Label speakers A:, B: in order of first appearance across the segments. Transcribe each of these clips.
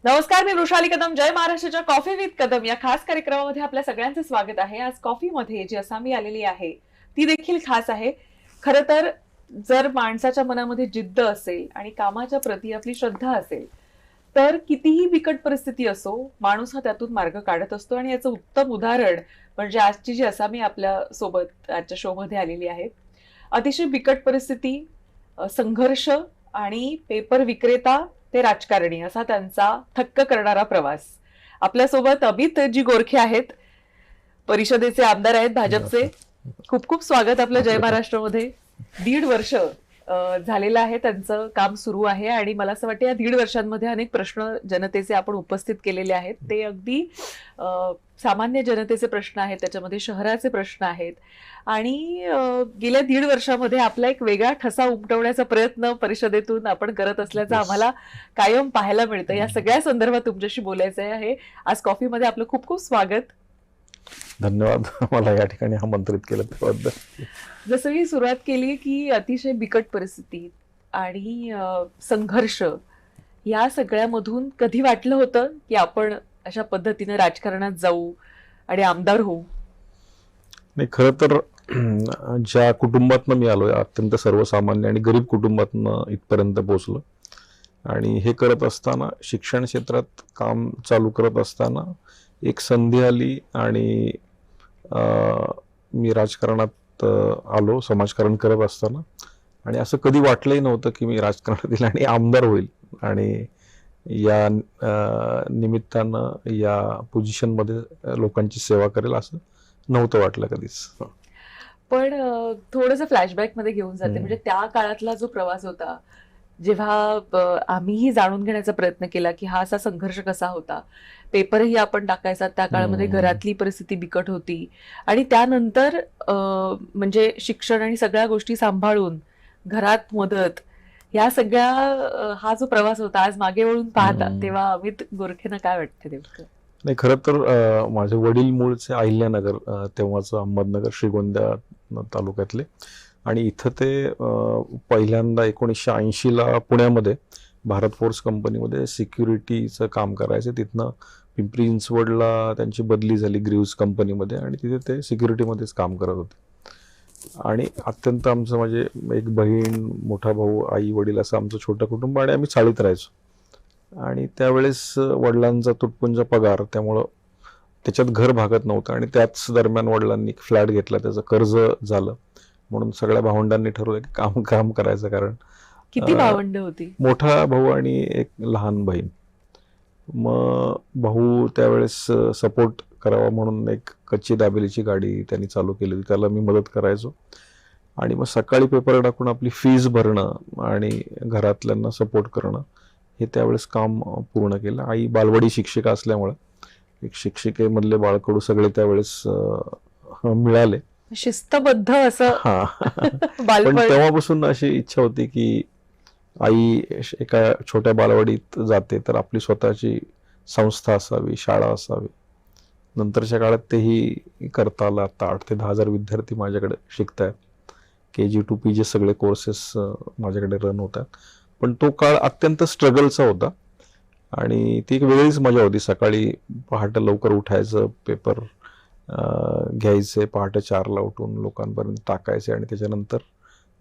A: नमस्कार, मी वृषाली कदम. जय महाराष्ट्राच्या coffee with Kadam या खास कार्यक्रमामध्ये आपल्या सगळ्यांचे स्वागत आहे. आज कॉफीमध्ये जी असामी आलेली आहे ती देखील खास आहे. खरं तर जर माणसाच्या मनामध्ये जिद्द असेल आणि कामाच्या प्रती आपली श्रद्धा असेल तर कितीही बिकट परिस्थिती असो, माणूस हा त्यातून मार्ग काढत असतो. आणि याचं उत्तम उदाहरण म्हणजे आजची जी असामी आपल्या सोबत आजच्या शो मध्ये आलेली आहे. अतिशय बिकट परिस्थिती, संघर्ष आणि पेपर विक्रेता ते राजकारणी असा त्यांचा थक्क करणारा प्रवास. आपल्यासोबत अमित जी गोरखे आहेत, परिषदेचे आमदार आहेत भाजपचे. खूप खूप स्वागत आपलं जय महाराष्ट्रमध्ये. 1.5 वर्ष झालेलं आहे त्यांचं काम सुरू आहे आणि मला असं वाटतं या 1.5 वर्षांमध्ये अनेक प्रश्न जनतेचे आपण उपस्थित केलेले आहेत. ते अगदी सामान्य जनतेचे प्रश्न आहेत, त्याच्यामध्ये शहराचे प्रश्न आहेत. आणि गेल्या 1.5 वर्षामध्ये आपला एक वेगळा ठसा उमटवण्याचा प्रयत्न परिषदेतून आपण करत असल्याचं आम्हाला कायम पाहायला मिळतं. या सगळ्या संदर्भात तुमच्याशी बोलायचं आहे. आज कॉफीमध्ये आपलं खूप खूप स्वागत.
B: धन्यवाद मला या ठिकाणी आमंत्रित केलं त्याबद्दल.
A: जसं मी सुरुवात केली की अतिशय बिकट परिस्थिती आणि संघर्ष या सगळ्यामधून कधी वाटलं होतं की आपण अशा पद्धतीने राजकारणात जाऊ आणि आमदार होऊ?
B: नाही, खरं तर ज्या कुटुंबातनं मी आलोय, अत्यंत सर्वसामान्य आणि गरीब कुटुंबातनं इथपर्यंत पोहोचलो. आणि हे करत असताना, शिक्षण क्षेत्रात काम चालू करत असताना एक संधी आली आणि मी राजकारणात आलो समाजकारण करत असताना. आणि असं कधी वाटलंही नव्हतं की मी राजकारणात येईल आणि आमदार होईल आणि या निमित्तानं या पोझिशनमध्ये लोकांची सेवा करेल असं नव्हतं वाटलं कधीच.
A: पण थोडंसं फ्लॅशबॅक मध्ये घेऊन जाते. म्हणजे त्या काळातला जो प्रवास होता, जेव्हा आम्हीही जाणून घेण्याचा प्रयत्न केला की हा असा संघर्ष कसा होता. पेपरही आपण टाकायचा, त्या काळामध्ये घरातली परिस्थिती बिकट होती आणि त्यानंतर म्हणजे शिक्षण आणि सगळ्या गोष्टी सांभाळून घरात मदत, या सगळ्या हा जो प्रवास होता आज मागे वळून पाहता तेव्हा अमित गोरखेंना काय वाटतं नेमकं?
B: नाही, खरं तर माझे वडील मूळचे अहिल्यानगर, तेव्हाच अहमदनगर श्रीगोंदा तालुक्यातले. आणि इथं ते पहिल्यांदा 1980ला पुण्यामध्ये भारत फोर्स कंपनीमध्ये सिक्युरिटीचं काम करायचे. तिथनं पिंपरी चिंचवडला त्यांची बदली झाली ग्रीव्स कंपनीमध्ये आणि तिथे ते सिक्युरिटीमध्येच काम करत होते. आणि अत्यंत आमचं म्हणजे एक बहीण, मोठा भाऊ, आई वडील असं आमचं छोटं कुटुंब आणि आम्ही चाळीत राहायचो. आणि त्यावेळेस वडिलांचा तुटपुंजा पगार, त्यामुळं त्याच्यात घर भागत नव्हतं. आणि त्याच दरम्यान वडिलांनी फ्लॅट घेतला, त्याचं कर्ज झालं. म्हणून सगळ्या भावंडांनी ठरवलं की काम करायचं. कारण
A: किती भावंड होती?
B: मोठा भाऊ आणि एक लहान बहीण. मग भाऊ त्यावेळेस सपोर्ट करावा म्हणून एक कच्ची दाबेलीची गाडी त्यांनी चालू केली होती, त्याला मी मदत करायचो. आणि मग सकाळी पेपर टाकून आपली फीज भरणं आणि घरातल्यांना सपोर्ट करणं हे त्यावेळेस काम पूर्ण केलं. आई बालवाडी शिक्षिका असल्यामुळे एक शिक्षिकेमधले बाळकडू सगळे त्यावेळेस मिळाले.
A: शिस्तबद्ध असं.
B: पण तेव्हापासून अशी इच्छा होती की आई एका छोट्या बालवाडीत जाते तर आपली स्वतःची संस्था असावी, शाळा असावी. नंतरच्या काळात तेही करता आलं. आता 8 ते 10 हजार विद्यार्थी माझ्याकडे शिकतायत. KG to PG सगळे कोर्सेस माझ्याकडे रन होतात. पण तो काळ अत्यंत स्ट्रगलचा होता आणि ती एक वेगळीच मजा होती. सकाळी पहाटे लवकर उठायचं, पेपर घ्यायचे, पहाटे 4ला उठून लोकांपर्यंत टाकायचे आणि त्याच्यानंतर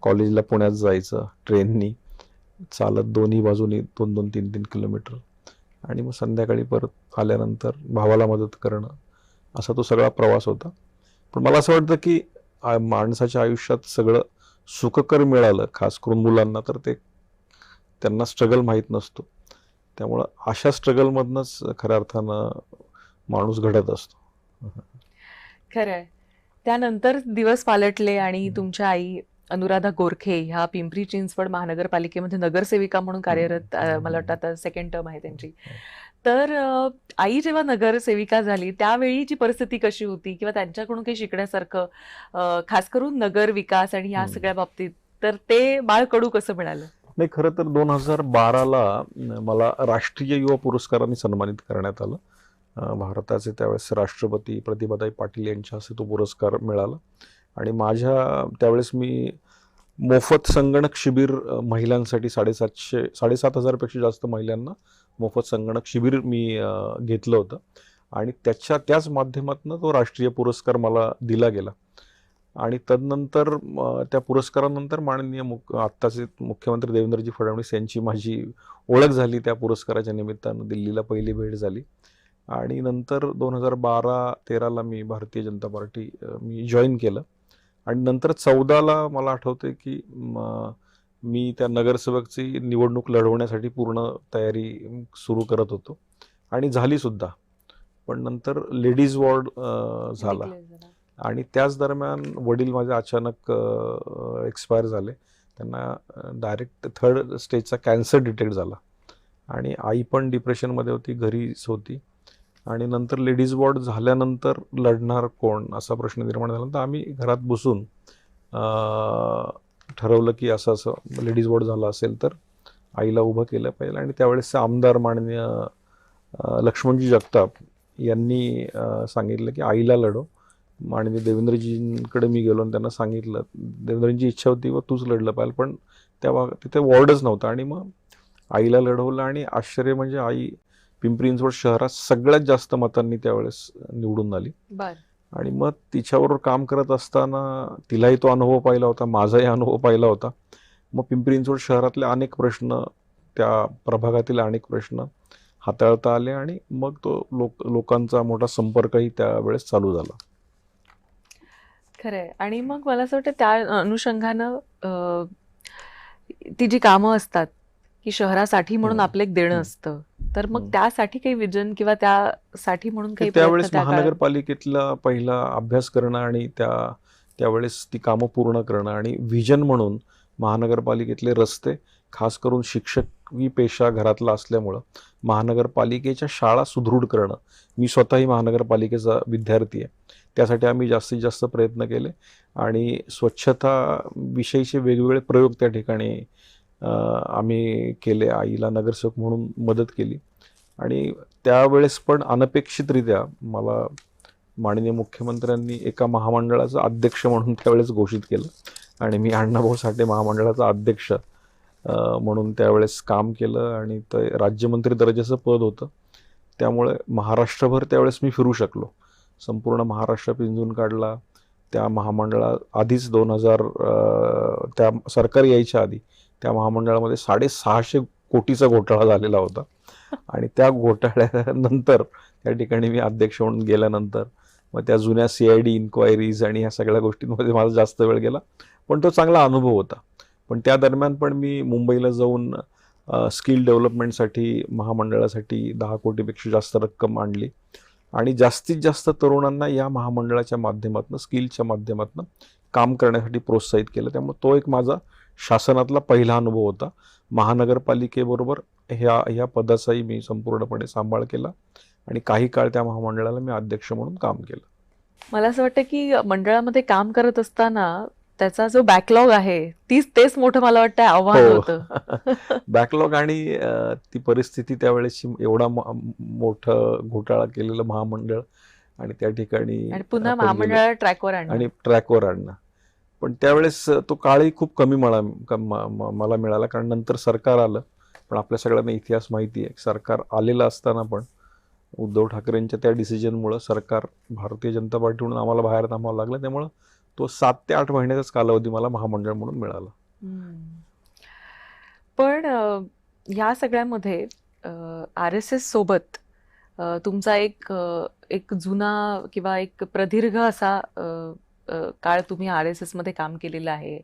B: कॉलेजला पुण्यात जायचं ट्रेननी, चालत दोन्ही बाजूनी 2-2, 3-3 किलोमीटर. आणि मग संध्याकाळी परत आल्यानंतर भावाला मदत करणं, असा तो सगळा प्रवास होता. पण मला असं वाटतं की माणसाच्या आयुष्यात सगळं सुखकर मिळालं, खास करून मुलांना, तर ते त्यांना स्ट्रगल माहीत नसतो. त्यामुळं अशा स्ट्रगलमधनंच खऱ्या अर्थानं माणूस घडत असतो.
A: खरं आहे. त्यानंतर दिवस पालटले आणि तुमच्या आई अनुराधा गोरखे ह्या पिंपरी चिंचवड महानगरपालिकेमध्ये नगरसेविका म्हणून कार्यरत, मला वाटतं आता 2nd टर्म आहे त्यांची. तर आई जेव्हा नगरसेविका झाली त्यावेळीची परिस्थिती कशी होती किंवा त्यांच्याकडून काही शिकण्यासारखं, खास करून नगर विकास आणि या सगळ्या बाबतीत, तर ते बाळकडू कसं मिळालं?
B: नाही, खरं तर 2012ला मला राष्ट्रीय युवा पुरस्काराने सन्मानित करण्यात आलं. भारताचे त्यावेळेस राष्ट्रपती प्रतिभाताई पाटील यांच्या हस्ते तो पुरस्कार मिळाला. आणि त्यावेळेस मी मोफत संगणक शिबिर महिलांसाठी 7,500 पेक्षा जास्त महिलांना मोफत संगणक शिबिर मी घेतलं होतं आणि त्याच माध्यमातून तो राष्ट्रीय पुरस्कार मला दिला गेला. आणि तदनंतर त्या पुरस्कारानंतर माननीय आत्ताचे मुख्यमंत्री देवेंद्रजी फडणवीस यांची माझी ओळख झाली. त्या पुरस्काराच्या निमित्तानं दिल्लीला पहिली भेट झाली आणि नंतर 2012-13ला मी भारतीय जनता पार्टी मी जॉईन केलं आणि नंतर 14ला मला आठवतंय की मी त्या नगरसेवकची निवडणूक लढवण्यासाठी पूर्ण तयारी सुरू करत होतो आणि झाली सुद्धा. पण नंतर लेडीज वॉर्ड झाला आणि त्याच दरम्यान वडील माझे अचानक एक्सपायर झाले. त्यांना डायरेक्ट 3rd स्टेजचा कॅन्सर डिटेक्ट झाला आणि आई पण डिप्रेशनमध्ये होती, घरीच होती. आणि नंतर लेडीज वॉर्ड झाल्यानंतर लढणार कोण असा प्रश्न निर्माण झाला. तर आम्ही घरात बसून ठरवलं की असं असं लेडीज वॉर्ड झाला असेल तर आईला उभं केलं पाहिजे. आणि त्यावेळेसचे आमदार माननीय लक्ष्मणजी जगताप यांनी सांगितलं की आईला लढव. माननीय देवेंद्रजींकडे मी गेलो आणि त्यांना सांगितलं, देवेंद्रजींची इच्छा होती व तूच लढलं पाहिजे, पण तिथे वॉर्डच नव्हता. आणि मग आईला लढवलं आणि आश्चर्य म्हणजे आई पिंपरी चिंचवड शहरात सगळ्यात जास्त मतांनी त्यावेळेस निवडून आली. आणि मग तिच्याबरोबर काम करत असताना तिलाही तो अनुभव पाहिला होता, माझाही अनुभव पाहिला होता. मग पिंपरी चिंचवड शहरातले अनेक प्रश्न, त्या प्रभागातील अनेक प्रश्न हाताळता आले आणि मग तो लोकांचा मोठा संपर्कही त्यावेळेस चालू झाला.
A: खरंय. आणि मग मला असं वाटतं त्या अनुषंगानं ती जी कामं असतात की शहरासाठी म्हणून आपलं एक देणं असतं, तर मग त्यासाठी काही विजन किंवा त्यासाठी म्हणून काही
B: त्यावेळेस महानगरपालिकेतला पहिला अभ्यास करणं आणि त्यावेळेस ती कामं पूर्ण करणं आणि विजन म्हणून महानगरपालिकेतले रस्ते, खास करून शिक्षकी पेशा घरातला असल्यामुळं महानगरपालिकेच्या शाळा सुदृढ करणं. मी स्वतःही महानगरपालिकेचा विद्यार्थी आहे, त्यासाठी आम्ही जास्तीत जास्त प्रयत्न केले आणि स्वच्छता विषयीचे वेगवेगळे प्रयोग त्या ठिकाणी आम्ही केले. आईला नगरसेवक म्हणून मदत केली आणि त्यावेळेस पण अनपेक्षितरित्या मला माननीय मुख्यमंत्र्यांनी एका महामंडळाचा अध्यक्ष म्हणून त्यावेळेस घोषित केलं आणि मी अण्णाभाऊ साठे महामंडळाचा अध्यक्ष म्हणून त्यावेळेस काम केलं आणि ते राज्यमंत्री दर्जाचं पद होतं. त्यामुळे महाराष्ट्रभर त्यावेळेस मी फिरू शकलो. संपूर्ण महाराष्ट्र पिंजून काढला. त्या महामंडळात आधीच 2000 त्या सरकार यायच्या आधी त्या महामंडळामध्ये 650 कोटीचा घोटाळा झालेला होता आणि त्या घोटाळ्यानंतर त्या ठिकाणी मी अध्यक्ष म्हणून गेल्यानंतर मग त्या जुन्या CID इन्क्वायरीज आणि ह्या सगळ्या गोष्टींमध्ये माझा जास्त वेळ गेला, पण तो चांगला अनुभव होता. पण त्या दरम्यान पण मी मुंबईला जाऊन स्किल डेव्हलपमेंटसाठी महामंडळासाठी 10 कोटीपेक्षा जास्त रक्कम आणली आणि जास्तीत जास्त तरुणांना या महामंडळाच्या माध्यमातून, स्किलच्या माध्यमातून काम करण्यासाठी प्रोत्साहित केलं. त्यामुळे तो एक माझा शासनातला पहिला अनुभव होता. महानगरपालिकेबरोबर ह्या पदाचाही मी संपूर्णपणे सांभाळ केला आणि काही काळ त्या महामंडळाला मी अध्यक्ष म्हणून काम केलं.
A: मला असं वाटतं की मंडळामध्ये काम करत असताना त्याचा जो बॅकलॉग आहे तेच मोठं मला वाटतं आव्हान होतं.
B: बॅकलॉग आणि ती परिस्थिती त्यावेळेस एवढा मोठं घोटाळा केलेलं महामंडळ आणि त्या ठिकाणी
A: पुन्हा महामंडळाला
B: ट्रॅकवर आणणं. पण त्यावेळेस तो काळही खूप कमी मला मिळाला, कारण नंतर सरकार आलं. पण आपल्या सगळ्यांना इतिहास माहिती आहे, सरकार आलेलं असताना पण उद्धव ठाकरेंच्या त्या डिसिजनमुळं सरकार भारतीय जनता पार्टी म्हणून आम्हाला बाहेर थांबावं लागलं. त्यामुळं तो 7 ते 8 महिन्याचाच कालावधी मला महामंडळ म्हणून मिळाला.
A: पण या सगळ्यामध्ये RSS सोबत तुमचा एक जुना किंवा एक प्रदीर्घ असा काळ तुम्ही RSS मध्ये काम केलेलं आहे,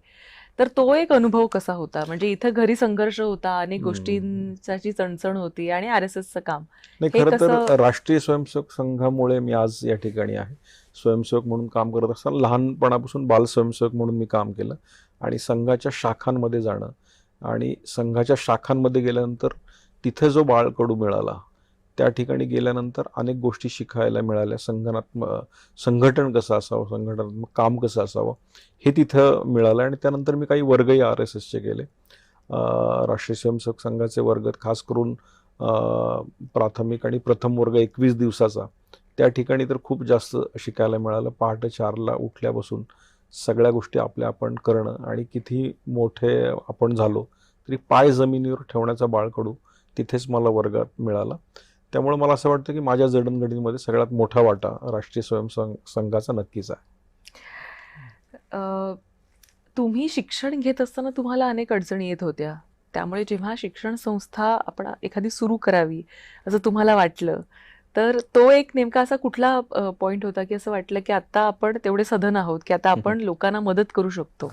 A: तर तो एक अनुभव कसा होता? म्हणजे इथं घरी संघर्ष होता, अनेक गोष्टींची चणचण होती आणि RSSचं काम.
B: नाही, खरं तर राष्ट्रीय स्वयंसेवक संघामुळे मी आज या ठिकाणी आहे. स्वयंसेवक म्हणून काम करत असताना लहानपणापासून बाल स्वयंसेवक म्हणून मी काम केलं आणि संघाच्या शाखांमध्ये जाणं आणि संघाच्या शाखांमध्ये गेल्यानंतर तिथे जो बाळकडू मिळाला, त्या ठिकाणी गेल्यानंतर अनेक गोष्टी शिकायला मिळाल्या. संघटन कसं असावं, संघटनात्मक काम कसं असावं हे तिथं मिळालं. आणि त्यानंतर मी काही वर्गही RSSचे केले. राष्ट्रीय स्वयंसेवक संघाचे वर्ग, खास करून प्राथमिक आणि प्रथम वर्ग 21 दिवसाचा, त्या ठिकाणी तर खूप जास्त शिकायला मिळालं. पहाटे 4ला उठल्यापासून सगळ्या गोष्टी आपण करणं आणि किती मोठे आपण झालो तरी पाय जमिनीवर ठेवण्याचा बाळकडू तिथेच मला वर्गात मिळाला. त्यामुळे मला असं वाटतं की माझ्या जडणघडणीमध्ये सगळ्यात मोठा वाटा राष्ट्रीय संघाचा नक्कीच आहे.
A: तुम्ही शिक्षण घेत असताना तुम्हाला अनेक अडचणी येत होत्या, त्यामुळे जेव्हा शिक्षण संस्था आपण एखादी सुरू करावी असं तुम्हाला वाटलं, तर तो एक नेमका असा कुठला पॉइंट होता की असं वाटलं की आता आपण तेवढे सधन आहोत की आता आपण लोकांना मदत करू शकतो?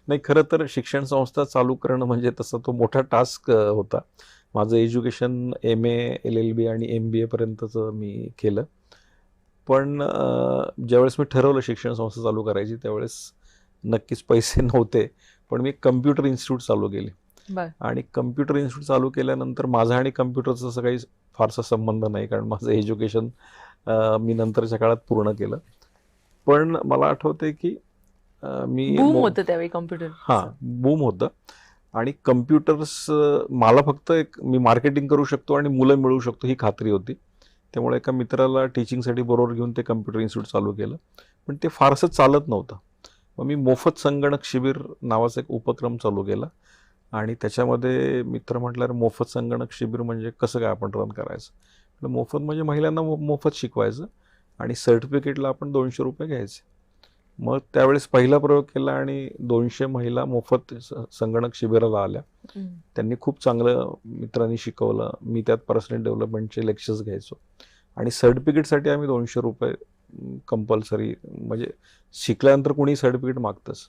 B: नाही, खरं तर शिक्षण संस्था चालू करणं म्हणजे तसा तो मोठा टास्क होता. माझं एज्युकेशन MA LLB आणि MBA पर्यंतचं मी केलं. पण ज्यावेळेस मी ठरवलं शिक्षण संस्था चालू करायची त्यावेळेस नक्कीच पैसे नव्हते. पण मी कम्प्युटर इन्स्टिट्यूट चालू केली. आणि कम्प्युटर इन्स्टिट्यूट चालू केल्यानंतर माझा आणि कम्प्युटरचा असं काही फारसा संबंध नाही, कारण माझं एज्युकेशन मी नंतरच्या काळात पूर्ण केलं. पण मला आठवते की मी
A: बूम होतं त्यावेळी कम्प्युटर.
B: बूम होतं. आणि कम्प्युटर्स मला फक्त एक मी मार्केटिंग करू शकतो आणि मुलं मिळवू शकतो ही खात्री होती. त्यामुळे एका मित्राला टीचिंगसाठी बरोबर घेऊन ते कम्प्युटर इन्स्टिट्यूट चालू केलं. पण ते फारसं चालत नव्हतं. मग मी मोफत संगणक शिबिर नावाचा एक उपक्रम चालू केला. आणि त्याच्यामध्ये मित्र म्हटल्यावर मोफत संगणक शिबिर म्हणजे कसं काय आपण रन करायचं. मोफत म्हणजे महिलांना मोफत शिकवायचं आणि सर्टिफिकेटला आपण 200 रुपये घ्यायचे. मग त्यावेळेस पहिला प्रयोग केला आणि 200 महिला मोफत संगणक शिबिराला आल्या. त्यांनी खूप चांगलं मित्रांनी शिकवलं. मी त्यात पर्सनल डेव्हलपमेंटचे लेक्चर्स घ्यायचो. आणि सर्टिफिकेटसाठी आम्ही 200 रुपये कंपल्सरी, म्हणजे शिकल्यानंतर कोणी सर्टिफिकेट मागतंच.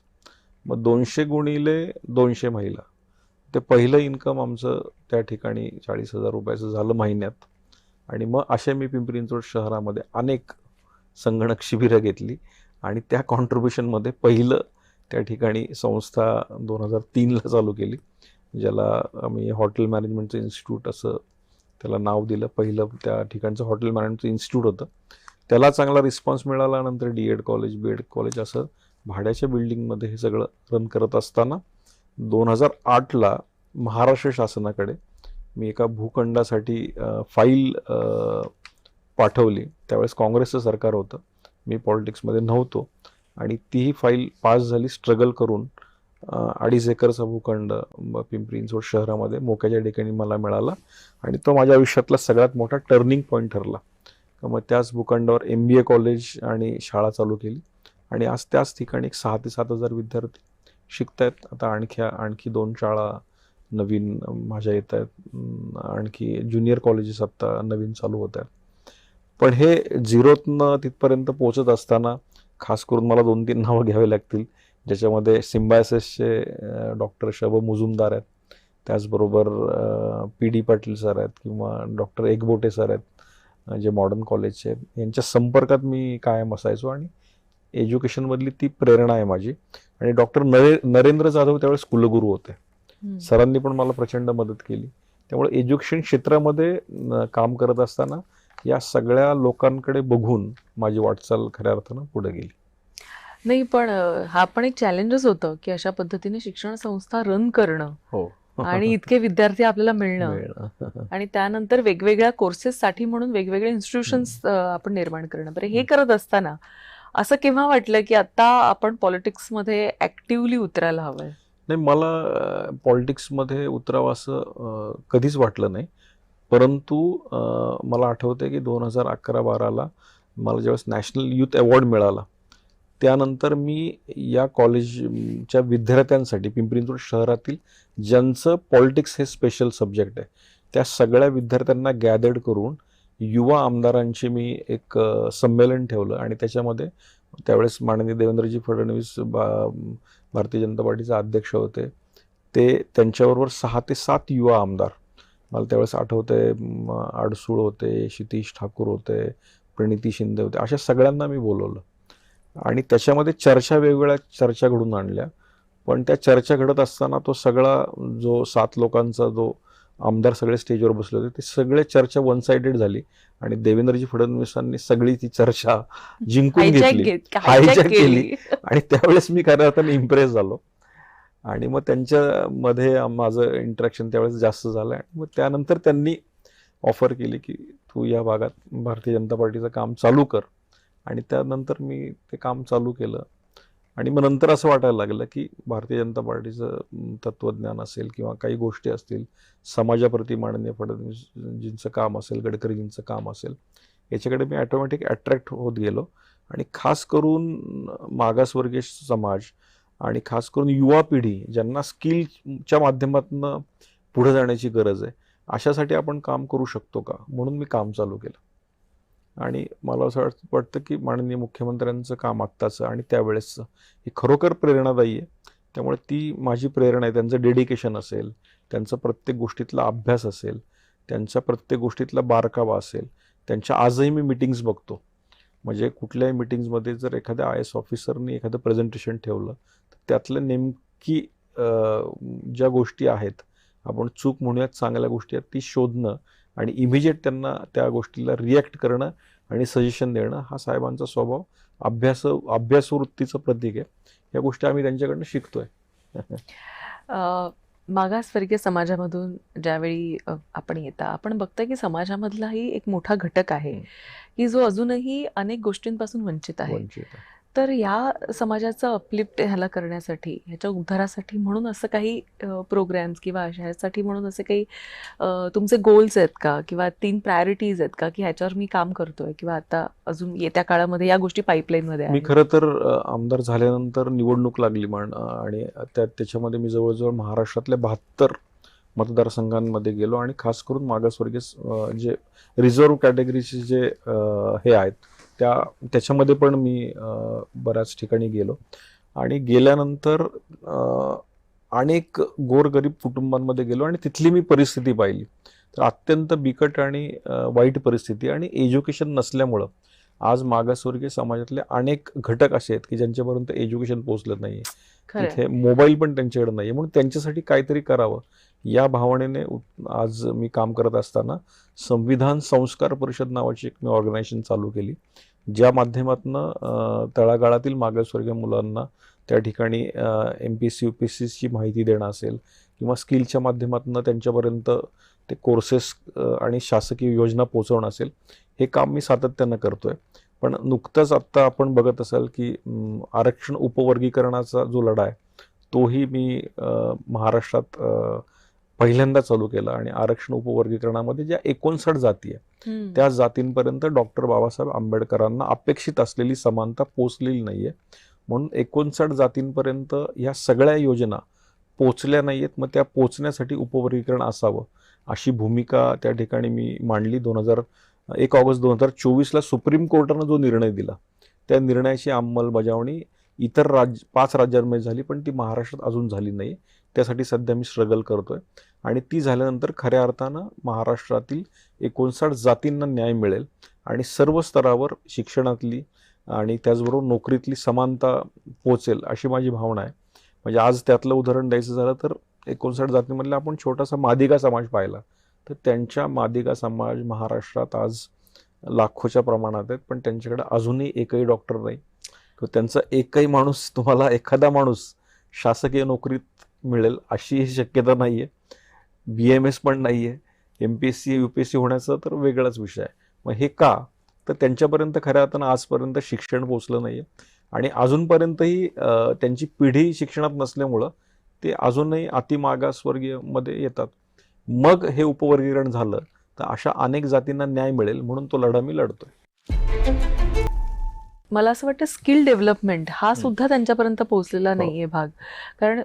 B: मग 200 गुणिले 200 महिला, ते पहिलं इन्कम आमचं त्या ठिकाणी 40,000 रुपयाचं झालं महिन्यात. आणि मग असे मी पिंपरी चिंचवड शहरामध्ये अनेक संगणक शिबिरं घेतली. आणि त्या कॉन्ट्रीब्युशनमध्ये पहिलं त्या ठिकाणी संस्था 2003ला चालू केली, ज्याला आम्ही हॉटेल मॅनेजमेंटचं इन्स्टिट्यूट असं त्याला नाव दिलं. पहिलं त्या ठिकाणचं हॉटेल मॅनेजमेंटचं इन्स्टिट्यूट होतं. त्याला चांगला रिस्पॉन्स मिळाला. नंतर D.Ed कॉलेज, B.Ed कॉलेज असं भाड्याच्या बिल्डिंगमध्ये हे सगळं रन करत असताना 2008ला महाराष्ट्र शासनाकडे मी एका भूखंडासाठी फाईल पाठवली. त्यावेळेस काँग्रेसचं सरकार होतं, मी पॉलिटिक्समध्ये नव्हतो. आणि तीही फाईल पास झाली स्ट्रगल करून. 2.5 एकरचा भूखंड पिंपरी चिंचवड शहरामध्ये मोक्याच्या ठिकाणी मला मिळाला. आणि तो माझ्या आयुष्यातला सगळ्यात मोठा टर्निंग पॉईंट ठरला. मग त्याच भूखंडावर MBA कॉलेज आणि शाळा चालू केली. आणि आज त्याच ठिकाणी 6,000 ते 7,000 विद्यार्थी शिकतायत. आता आणखी 2 शाळा नवीन माझ्या येत आहेत. आणखी ज्युनियर कॉलेजेस आता नवीन चालू होत आहेत. पण हे झिरोतनं तिथपर्यंत पोहोचत असताना खास करून मला 2-3 नावं घ्यावी लागतील, ज्याच्यामध्ये सिम्बायसिसचे डॉक्टर शब मुजुमदार आहेत. त्याचबरोबर PD पाटील सर आहेत किंवा डॉक्टर एकबोटे सर आहेत, जे मॉडर्न कॉलेजचे आहेत. यांच्या संपर्कात मी कायम असायचो आणि एज्युकेशनमधली ती प्रेरणा आहे माझी. आणि डॉक्टर नरेंद्र जाधव त्यावेळेस कुलगुरू होते. सरांनी पण मला प्रचंड मदत केली. त्यामुळे एज्युकेशन क्षेत्रामध्ये काम करत असताना या सगळ्या लोकांकडे बघून माझी वाटचाल खऱ्या अर्थानं पुढे गेली.
A: नाही, पण हा पण एक चॅलेंजच होतं की अशा पद्धतीने शिक्षण संस्था रन करणं.
B: हो.
A: आणि इतके विद्यार्थी आपल्याला मिळणं आणि त्यानंतर वेगवेगळ्या कोर्सेससाठी म्हणून वेगवेगळे इन्स्टिट्यूशन्स आपण निर्माण करणं. बरं, हे करत असताना असं केव्हा वाटलं की आता आपण पॉलिटिक्समध्ये ऍक्टिव्हली उतरायला हवंय?
B: नाही, मला पॉलिटिक्समध्ये उतरावं असं कधीच वाटलं नाही. परंतु मला आठवते की 2011-12ला मला ज्यावेळेस नॅशनल यूथ अवॉर्ड मिळाला, त्यानंतर मी या कॉलेजच्या विद्यार्थ्यांसाठी पिंपरी चिंचवड शहरातील ज्यांचं पॉलिटिक्स हे स्पेशल सब्जेक्ट आहे, त्या सगळ्या विद्यार्थ्यांना गॅदर्ड करून युवा आमदारांचे मी एक संमेलन ठेवलं. आणि त्याच्यामध्ये त्यावेळेस माननीय देवेंद्रजी फडणवीस भारतीय जनता पार्टीचे अध्यक्ष होते. ते त्यांच्याबरोबर 6 ते 7 युवा आमदार, मला त्यावेळेस आठवतंय, आडसूळ होते, क्षितिज ठाकूर होते, प्रणिती शिंदे होते, अशा सगळ्यांना मी बोलवलं. आणि त्याच्यामध्ये वेगवेगळ्या चर्चा घडून आणल्या. पण त्या चर्चा घडत असताना तो सगळा जो 7 लोकांचा जो आमदार सगळे स्टेजवर बसले होते, ते सगळे चर्चा वन साइडेड झाली. आणि देवेंद्रजी फडणवीसांनी सगळी ती चर्चा जिंकून घेतली, हायजॅक केली. आणि त्यावेळेस मी खऱ्या अर्थाने इम्प्रेस झालो. आणि मग त्यांच्यामध्ये माझं इंटरॅक्शन त्यावेळेस जास्त झालं. आणि मग त्यानंतर त्यांनी ऑफर केली की तू या भागात भारतीय जनता पार्टीचं काम चालू कर. आणि त्यानंतर मी ते काम चालू केलं. आणि मग नंतर असं वाटायला लागलं की भारतीय जनता पार्टीचं तत्वज्ञान असेल किंवा काही गोष्टी असतील, समाजाप्रती माननीय फडणवीसजींचं काम असेल, गडकरीजींचं काम असेल, याच्याकडे मी ऑटोमॅटिक अट्रॅक्ट होत गेलो. आणि खास करून मागासवर्गीय समाज आणि खास करून युवा पिढी ज्यांना स्किलच्या माध्यमातून पुढे जाण्याची गरज आहे, अशासाठी आपण काम करू शकतो का, म्हणून मी काम चालू केलं. आणि मला असं वाटतं की माननीय मुख्यमंत्र्यांचं काम आत्ताचं आणि त्यावेळेसचं हे खरोखर प्रेरणादायी आहे. त्यामुळे ती माझी प्रेरणा आहे. त्यांचं डेडिकेशन असेल, त्यांचा प्रत्येक गोष्टीतला अभ्यास असेल, त्यांच्या प्रत्येक गोष्टीतला बारकावा असेल. त्यांच्या आजही मी मीटिंग्स बघतो. म्हणजे कुठल्याही मीटिंग्समध्ये जर एखाद्या IAS ऑफिसरनी एखादं प्रेझेंटेशन ठेवलं तर त्यातलं नेमकी ज्या गोष्टी आहेत, आपण चूक म्हणूयात, चांगल्या गोष्टी आहेत, ती शोधणं आणि इमिजिएट त्यांना त्या गोष्टीला रिॲक्ट करणं आणि सजेशन देणं, हा साहेबांचा स्वभाव अभ्यासवृत्तीचं प्रतीक आहे. या गोष्टी आम्ही त्यांच्याकडनं शिकतोय.
A: मागासवर्गीय समाजामधून ज्यावेळी आपण येता, आपण बघता की समाजामधलाही एक मोठा घटक आहे की जो अजूनही अनेक गोष्टींपासून वंचित आहे. तर या समाजाचं अपलिफ्ट ह्याला करण्यासाठी, ह्याच्या उद्धारासाठी म्हणून असं काही प्रोग्राम्स किंवा ह्यासाठी म्हणून असे काही तुमचे गोल्स आहेत का, किंवा 3 प्रायोरिटीज आहेत का की ह्याच्यावर मी काम करतोय, किंवा आता अजून येत्या काळामध्ये या गोष्टी पाईपलाईनमध्ये
B: मी
A: आहेत?
B: खरं तर आमदार झाल्यानंतर निवडणूक लागली आणि त्याच्यामध्ये मी जवळजवळ महाराष्ट्रातल्या 72 मतदारसंघांमध्ये गेलो आणि खास करून मागासवर्गीय जे रिझर्व्ह कॅटेगरीचे जे हे आहेत त्याच्यामध्ये पण मी बऱ्याच ठिकाणी गेलो. आणि गेल्यानंतर अनेक गोरगरीब कुटुंबांमध्ये गेलो आणि तिथली मी परिस्थिती पाहिली. तर अत्यंत बिकट आणि वाईट परिस्थिती, आणि एज्युकेशन नसल्यामुळं आज मागासवर्गीय समाजातले अनेक घटक असे आहेत की ज्यांच्यापर्यंत एज्युकेशन पोहोचलं नाहीये, तिथे मोबाईल पण त्यांच्याकडे नाहीये. म्हणून त्यांच्यासाठी काहीतरी करावं या भावनेने आज मी काम करत असताना संविधान संस्कार परिषद नावाची एक मी ऑर्गनायझेशन चालू केली, ज्या माध्यमातून तळागाळातील मागासवर्गीय मुलांना त्या ठिकाणी MPSC UPSCची माहिती देणं असेल किंवा स्किलच्या माध्यमातून त्यांच्यापर्यंत ते कोर्सेस आणि शासकीय योजना पोहोचवणं असेल, हे काम मी सातत्यानं करतोय. पण नुकतंच आत्ता आपण बघत असाल की आरक्षण उपवर्गीकरणाचा जो लढा आहे तोही मी महाराष्ट्रात पहिल्यांदा चालू केला. आणि आरक्षण उपवर्गीकरणामध्ये ज्या 59 जाती आहे त्या जातींपर्यंत डॉक्टर बाबासाहेब आंबेडकरांना अपेक्षित असलेली समानता पोचलेली नाहीये. म्हणून 59 जातींपर्यंत ह्या सगळ्या योजना पोचल्या नाहीयेत. मग त्या पोचण्यासाठी उपवर्गीकरण असावं अशी भूमिका त्या ठिकाणी मी मांडली. 1 ऑगस्ट 2024ला सुप्रीम कोर्टानं जो निर्णय दिला त्या निर्णयाची अंमलबजावणी इतर 5 राज्यांमध्ये झाली, पण ती महाराष्ट्रात अजून झाली नाही. त्यासाठी सध्या मी स्ट्रगल करतोय. आणि ती झाल्यानंतर खऱ्या अर्थानं महाराष्ट्रातील 59 जातींना न्याय मिळेल आणि सर्व स्तरावर शिक्षणातली आणि त्याचबरोबर नोकरीतली समानता पोचेल अशी माझी भावना आहे. म्हणजे आज त्यातलं उदाहरण द्यायचं झालं तर 59 जातींमधला आपण छोटासा मादिगा समाज पाहिला, तर त्यांच्या मादिगा समाज महाराष्ट्रात आज लाखोच्या प्रमाणात आहेत, पण त्यांच्याकडे अजूनही एकही डॉक्टर नाही. त्यांचा एकही माणूस, तुम्हाला एखादा माणूस शासकीय नोकरीत मिळेल अशी शक्यता नाहीये. BMS पण नाहीये. MPSC UPSC होण्याचा तर वेगळाच विषय आहे. मग हे का, तर त्यांच्यापर्यंत खऱ्या अर्थानं आजपर्यंत शिक्षण पोचलं नाहीये आणि अजूनपर्यंतही त्यांची पिढी शिक्षणात नसल्यामुळं ते अजूनही अतिमागासवर्गीय मध्ये येतात. मग हे उपवर्गीकरण झालं तर अशा अनेक जातींना न्याय मिळेल, म्हणून तो लढा मी लढतोय.
A: मला असं वाटतं स्किल डेव्हलपमेंट हा सुद्धा त्यांच्यापर्यंत पोहोचलेला नाहीये भाग. कारण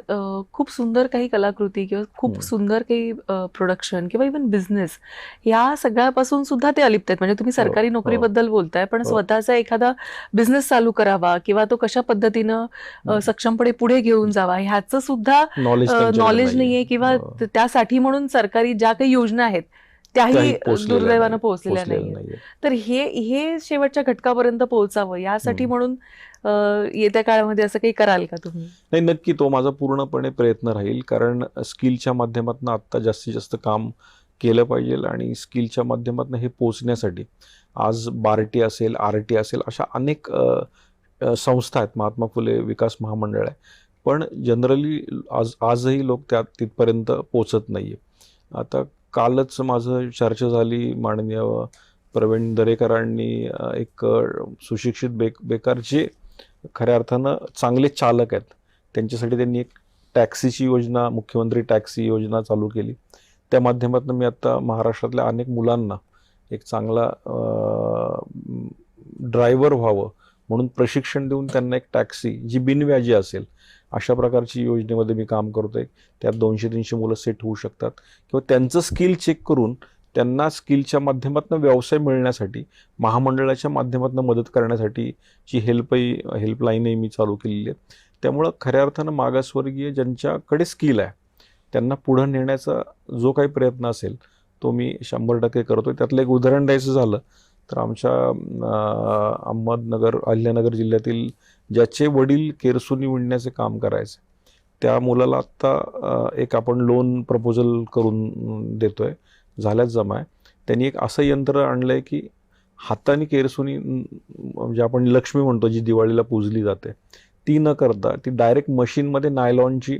A: खूप सुंदर काही कलाकृती किंवा खूप सुंदर काही प्रोडक्शन किंवा इव्हन बिझनेस या सगळ्यापासून सुद्धा ते अलिप्त आहेत. म्हणजे तुम्ही सरकारी नोकरीबद्दल बोलताय, पण स्वतःचा एखादा बिझनेस चालू करावा किंवा तो कशा पद्धतीनं सक्षमपणे पुढे घेऊन जावा ह्याचं सुद्धा नॉलेज नाहीये, किंवा त्यासाठी म्हणून सरकारी ज्या काही योजना आहेत त्याही दुर्दैवानं पोहोचलेल्या नाहीये. तर हे शेवटच्या घटकापर्यंत पोहोचावं यासाठी म्हणून येत्या काळामध्ये असं काही कराल का तुम्ही?
B: नाही, नक्की तो माझा पूर्णपणे प्रयत्न राहील. कारण स्किलच्या माध्यमातून आता जास्तीत जास्त काम केलं पाहिजे आणि स्किलच्या माध्यमातून हे पोहोचण्यासाठी आज बार्टी असेल, RT असेल, अशा अनेक संस्था आहेत. महात्मा फुले विकास महामंडळ आहे, पण जनरली आजही लोक तिथपर्यंत पोहोचत नाहीये. आता कालच माझं चर्चा झाली माननीय प्रवीण दरेकरांनी एक सुशिक्षित बेकार जे खऱ्या अर्थानं चांगले चालक आहेत, त्यांच्यासाठी त्यांनी एक टॅक्सीची योजना, मुख्यमंत्री टॅक्सी योजना चालू केली. त्या माध्यमातून मी आता महाराष्ट्रातल्या अनेक मुलांना एक चांगला ड्रायव्हर व्हावं म्हणून प्रशिक्षण देऊन त्यांना एक टॅक्सी जी बिनव्याजी असेल अशा प्रकारची योजनेमध्ये मी काम करतोय. त्यात 200-300 मुलं सेट होऊ शकतात किंवा त्यांचं स्किल चेक करून त्यांना स्किलच्या माध्यमातून व्यवसाय मिळण्यासाठी महामंडळाच्या माध्यमातून मदत करण्यासाठी जी हेल्पलाईनही मी चालू केलेली आहे. त्यामुळं खऱ्या अर्थानं मागासवर्गीय ज्यांच्याकडे स्किल आहे त्यांना पुढं नेण्याचा जो काही प्रयत्न असेल तो मी 100% करतोय. त्यातलं एक उदाहरण द्यायचं झालं तर आमच्या अहमदनगर, अहिल्यानगर जिल्ह्यातील ज्याचे वडील केरसुनी विणण्याचे काम करायचे त्या मुलाला आत्ता एक आपण लोन प्रपोजल करून देतोय, झाल्याच जमा आहे. त्यांनी एक असं यंत्र आणलंय की हाताने केरसुनी, म्हणजे आपण लक्ष्मी म्हणतो जी दिवाळीला पूजली जाते, ती न करता ती डायरेक्ट मशीनमध्ये नायलॉनची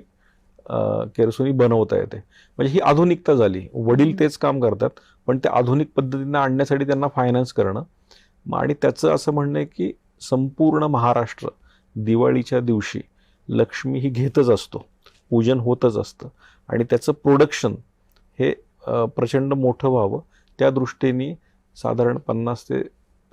B: केरसुनी बनवता येते. म्हणजे ही आधुनिकता झाली. वडील तेच काम करतात पण ते आधुनिक पद्धतीने आणण्यासाठी त्यांना फायनान्स करणं. आणि त्याचं असं म्हणणं आहे की संपूर्ण महाराष्ट्र दिवाळीच्या दिवशी लक्ष्मी ही घेतच असतो, पूजन होतच असतं आणि त्याचं प्रोडक्शन हे प्रचंड मोठं व्हावं त्या दृष्टीने साधारण 50 ते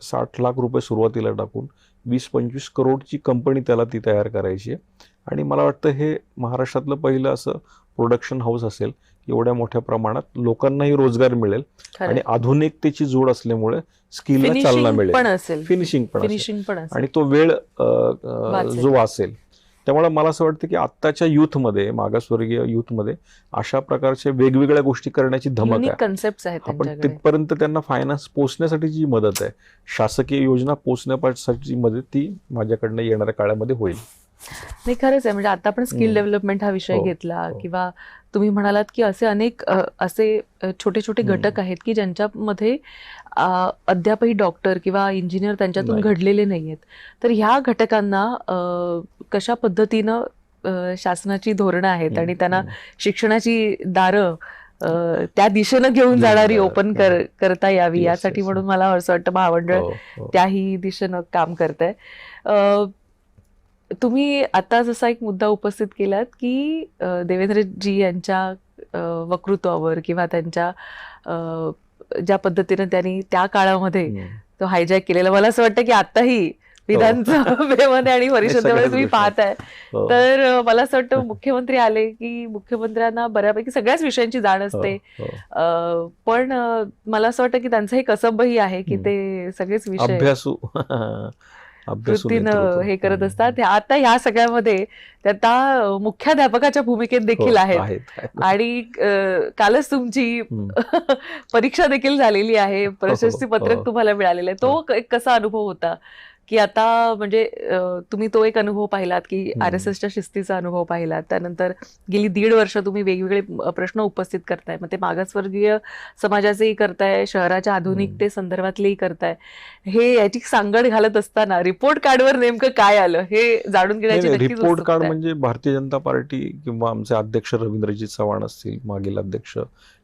B: 60 लाख रुपये सुरुवातीला टाकून 20-25 करोडची कंपनी त्याला ती तयार करायची आहे. आणि मला वाटतं हे महाराष्ट्रातलं पहिलं असं प्रोडक्शन हाऊस असेल. एवढ्या मोठ्या प्रमाणात लोकांनाही रोजगार मिळेल आणि आधुनिकतेची जोड असल्यामुळे स्किलला चालना मिळेल, फिनिशिंग पण असेल आणि तो वेळ जो असेल. त्यामुळे मला असं वाटतं की आत्ताच्या युथमध्ये, मागासवर्गीय युथमध्ये अशा प्रकारच्या वेगवेगळ्या गोष्टी करण्याची धमक आहे.
C: कन्सेप्ट्स आहेत
B: आपण तिथपर्यंत त्यांना फायनान्स पोचण्यासाठी जी मदत आहे, शासकीय योजना पोचण्यासाठी मदत, ती माझ्याकडनं येणाऱ्या काळामध्ये होईल.
C: नाही, खरंच आहे. म्हणजे आता आपण स्किल डेव्हलपमेंट हा विषय घेतला किंवा तुम्ही म्हणालात की असे अनेक असे छोटे छोटे घटक आहेत की ज्यांच्यामध्ये अद्यापही डॉक्टर किंवा इंजिनियर त्यांच्यातून घडलेले नाही आहेत. तर ह्या घटकांना कशा पद्धतीनं शासनाची धोरणं आहेत आणि त्यांना शिक्षणाची दारं त्या दिशेनं घेऊन जाणारी ओपन करता यावी यासाठी म्हणून मला असं वाटतं महामंडळ त्याही दिशेनं काम करत आहे. तुम्ही आता जसा एक मुद्दा उपस्थित केलात की देवेंद्रजी यांच्या वक्तृत्वावर किंवा त्यांच्या ज्या पद्धतीने त्यांनी त्या काळामध्ये तो हायजॅक केलेला, मला असं वाटतं की आताही विधानसभेमध्ये आणि परिषदेमध्ये तुम्ही पाहताय तर मला असं वाटतं मुख्यमंत्री आले की मुख्यमंत्र्यांना बऱ्यापैकी सगळ्याच विषयांची जाण असते. पण मला असं वाटतं की त्यांचं हे कसबही आहे की ते सगळेच विषय कृतीनं हे करत असतात. आता ह्या सगळ्यामध्ये त्या मुख्याध्यापकाच्या भूमिकेत देखील आहेत आणि कालच तुमची परीक्षा देखील झालेली आहे, प्रशस्ती पत्रक तुम्हाला मिळालेलं आहे. तो एक कसा अनुभव होता की आता म्हणजे तुम्ही तो एक अनुभव पाहिलात की RSSच्या शिस्तीचा अनुभव पाहिलात, त्यानंतर गेली 1.5 वर्ष तुम्ही वेगवेगळे प्रश्न उपस्थित करताय, मग ते मागासवर्गीय समाजाचेही करताय, शहराच्या आधुनिकते संदर्भातलेही करताय. हे याची सांगड घालत असताना रिपोर्ट कार्डवर नेमकं काय आलं हे जाणून घेण्याची
B: रिपोर्ट कार्ड म्हणजे भारतीय जनता पार्टी किंवा आमचे अध्यक्ष रवींद्रजी चव्हाण असतील, मागील अध्यक्ष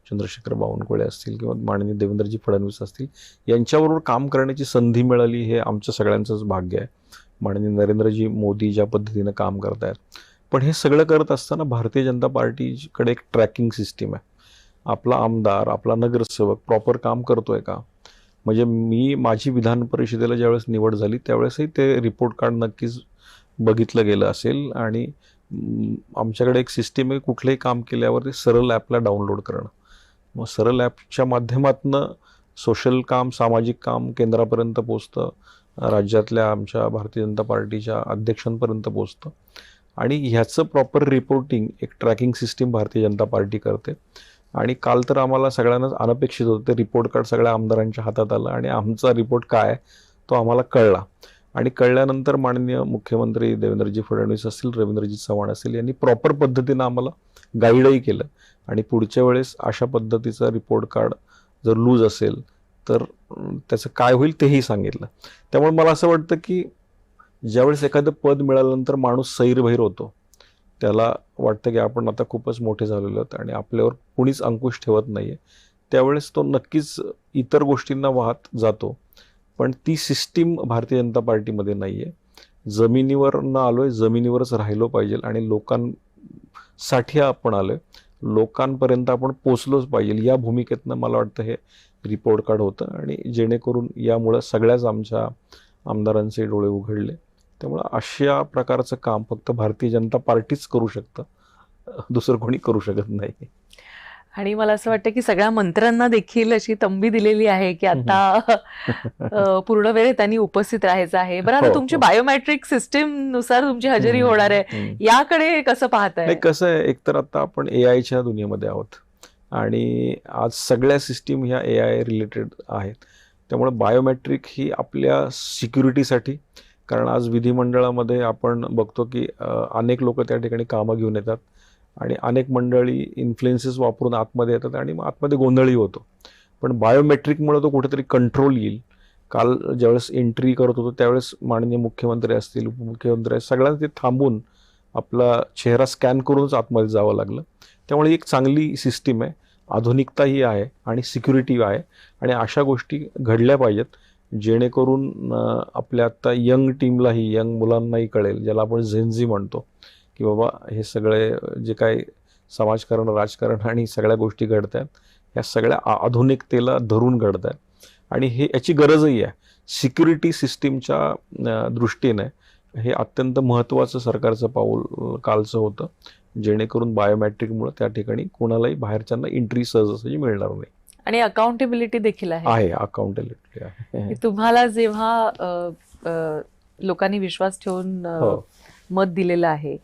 B: चंद्रशेखर बावनकुळे असतील किंवा माननीय देवेंद्रजी फडणवीस असतील, यांच्याबरोबर काम करण्याची संधी मिळाली हे आमच्या सगळ्यांचंच भाग्य आहे. माननीय नरेंद्रजी मोदी ज्या पद्धतीनं काम करतायत, पण हे सगळं करत असताना भारतीय जनता पार्टीकडे एक ट्रॅकिंग सिस्टीम आहे. आपला आमदार, आपला नगरसेवक प्रॉपर काम करतोय का? म्हणजे माझी विधान परिषदेला ज्यावेळेस निवड झाली त्यावेळेसही ते रिपोर्ट कार्ड नक्कीच बघितलं गेलं असेल. आणि आमच्याकडे एक सिस्टीम आहे, कुठलंही काम केल्यावर ते सरळ ॲपला डाउनलोड करणं. मग सरळ ॲपच्या माध्यमातून सोशल काम, सामाजिक काम केंद्रापर्यंत पोचतं, राज्यातल्या आमच्या भारतीय जनता पार्टीच्या अध्यक्षांपर्यंत पोचतं आणि ह्याचं प्रॉपर रिपोर्टिंग एक tracking system Bharatiya Janata party करते. आणि काल तर आम्हाला सगळ्यांनाच अनपेक्षित होतं, ते रिपोर्ट कार्ड सगळ्या आमदारांच्या हातात आलं आणि आमचा रिपोर्ट काय तो आम्हाला कळला. आणि कळल्यानंतर माननीय मुख्यमंत्री देवेंद्रजी फडणवीस असतील, रवींद्रजी चव्हाण असतील, यांनी प्रॉपर पद्धतीनं आम्हाला गाईडही केलं आणि पुढच्या वेळेस अशा पद्धतीचं रिपोर्ट कार्ड जर लूज असेल तर त्याचं काय होईल तेही सांगितलं. त्यामुळे मला असं वाटतं की ज्यावेळेस एखादं पद मिळाल्यानंतर माणूस सैरभैर होतो, त्याला वाटतं की आपण आता खूपच मोठे झालेलो आहोत आणि आपल्यावर कुणीच अंकुश ठेवत नाहीये, त्यावेळेस तो नक्कीच इतर गोष्टींना वाहत जातो. पण ती सिस्टीम भारतीय जनता पार्टीमध्ये नाहीये जमिनीवर न आलोय, जमिनीवरच राहिलो पाहिजे आणि लोकांसाठी आपण आलोय, लोकांपर्यंत आपण पोचलोच पाहिजे या भूमिकेतनं मला वाटतं हे रिपोर्ट कार्ड होतं. आणि जेणेकरून यामुळं सगळ्याच आमच्या आमदारांचे डोळे उघडले. त्यामुळं अशा प्रकारचं काम फक्त भारतीय जनता पार्टीच करू शकतं, दुसरं कोणी करू शकत नाही.
C: आणि मला असं वाटतं की सगळ्या मंत्र्यांना देखील अशी तंबी दिलेली आहे की आता पूर्ण वेळ त्यांनी उपस्थित राहायचं आहे. बरं, आता तुमची बायोमेट्रिक सिस्टीम नुसार तुमची हजेरी होणार आहे, याकडे कसं पाहताय?
B: कसं आहे, एकतर आता आपण AI च्या दुनियेमध्ये आहोत आणि आज सगळ्या सिस्टीम ह्या AI रिलेटेड आहेत. त्यामुळे बायोमेट्रिक ही आपल्या सिक्युरिटीसाठी, कारण आज विधिमंडळामध्ये आपण बघतो की अनेक लोक त्या ठिकाणी कामं घेऊन येतात आणि अनेक मंडळी इन्फ्लुएन्सेस वापरून आतमध्ये येतात आणि मग आतमध्ये गोंधळही होतो. पण बायोमेट्रिकमुळे तो कुठेतरी कंट्रोल येईल. काल ज्यावेळेस एंट्री करत होतो त्यावेळेस माननीय मुख्यमंत्री असतील, उपमुख्यमंत्री सगळ्यांना ते थांबून आपला चेहरा स्कॅन करूनच आतमध्ये जावं लागलं. त्यामुळे एक चांगली सिस्टीम आहे, आधुनिकताही आहे आणि सिक्युरिटी आहे आणि अशा गोष्टी घडल्या पाहिजेत जेणेकरून आपल्या आता यंग टीमलाही, यंग मुलांनाही कळेल, ज्याला आपण झेनझी म्हणतो, की बाबा हे सगळे जे काही समाजकारण, राजकारण आणि सगळ्या गोष्टी घडत आहेत या सगळ्या आधुनिकतेला धरून घडत आहेत आणि हे याची गरजही आहे. सिक्युरिटी सिस्टीमच्या दृष्टीने हे अत्यंत महत्त्वाचं सरकारचं पाऊल कालचं होतं, जेणेकरून बायोमेट्रिकमुळे त्या ठिकाणी कोणालाही बाहेरच्यांना एंट्री सहजासहजी मिळणार नाही.
C: आणि अकाउंटेबिलिटी देखील आहे.
B: अकाउंटेबिलिटी आहे.
C: तुम्हाला जेव्हा लोकांनी विश्वास ठेवून मत दिलेलं आहे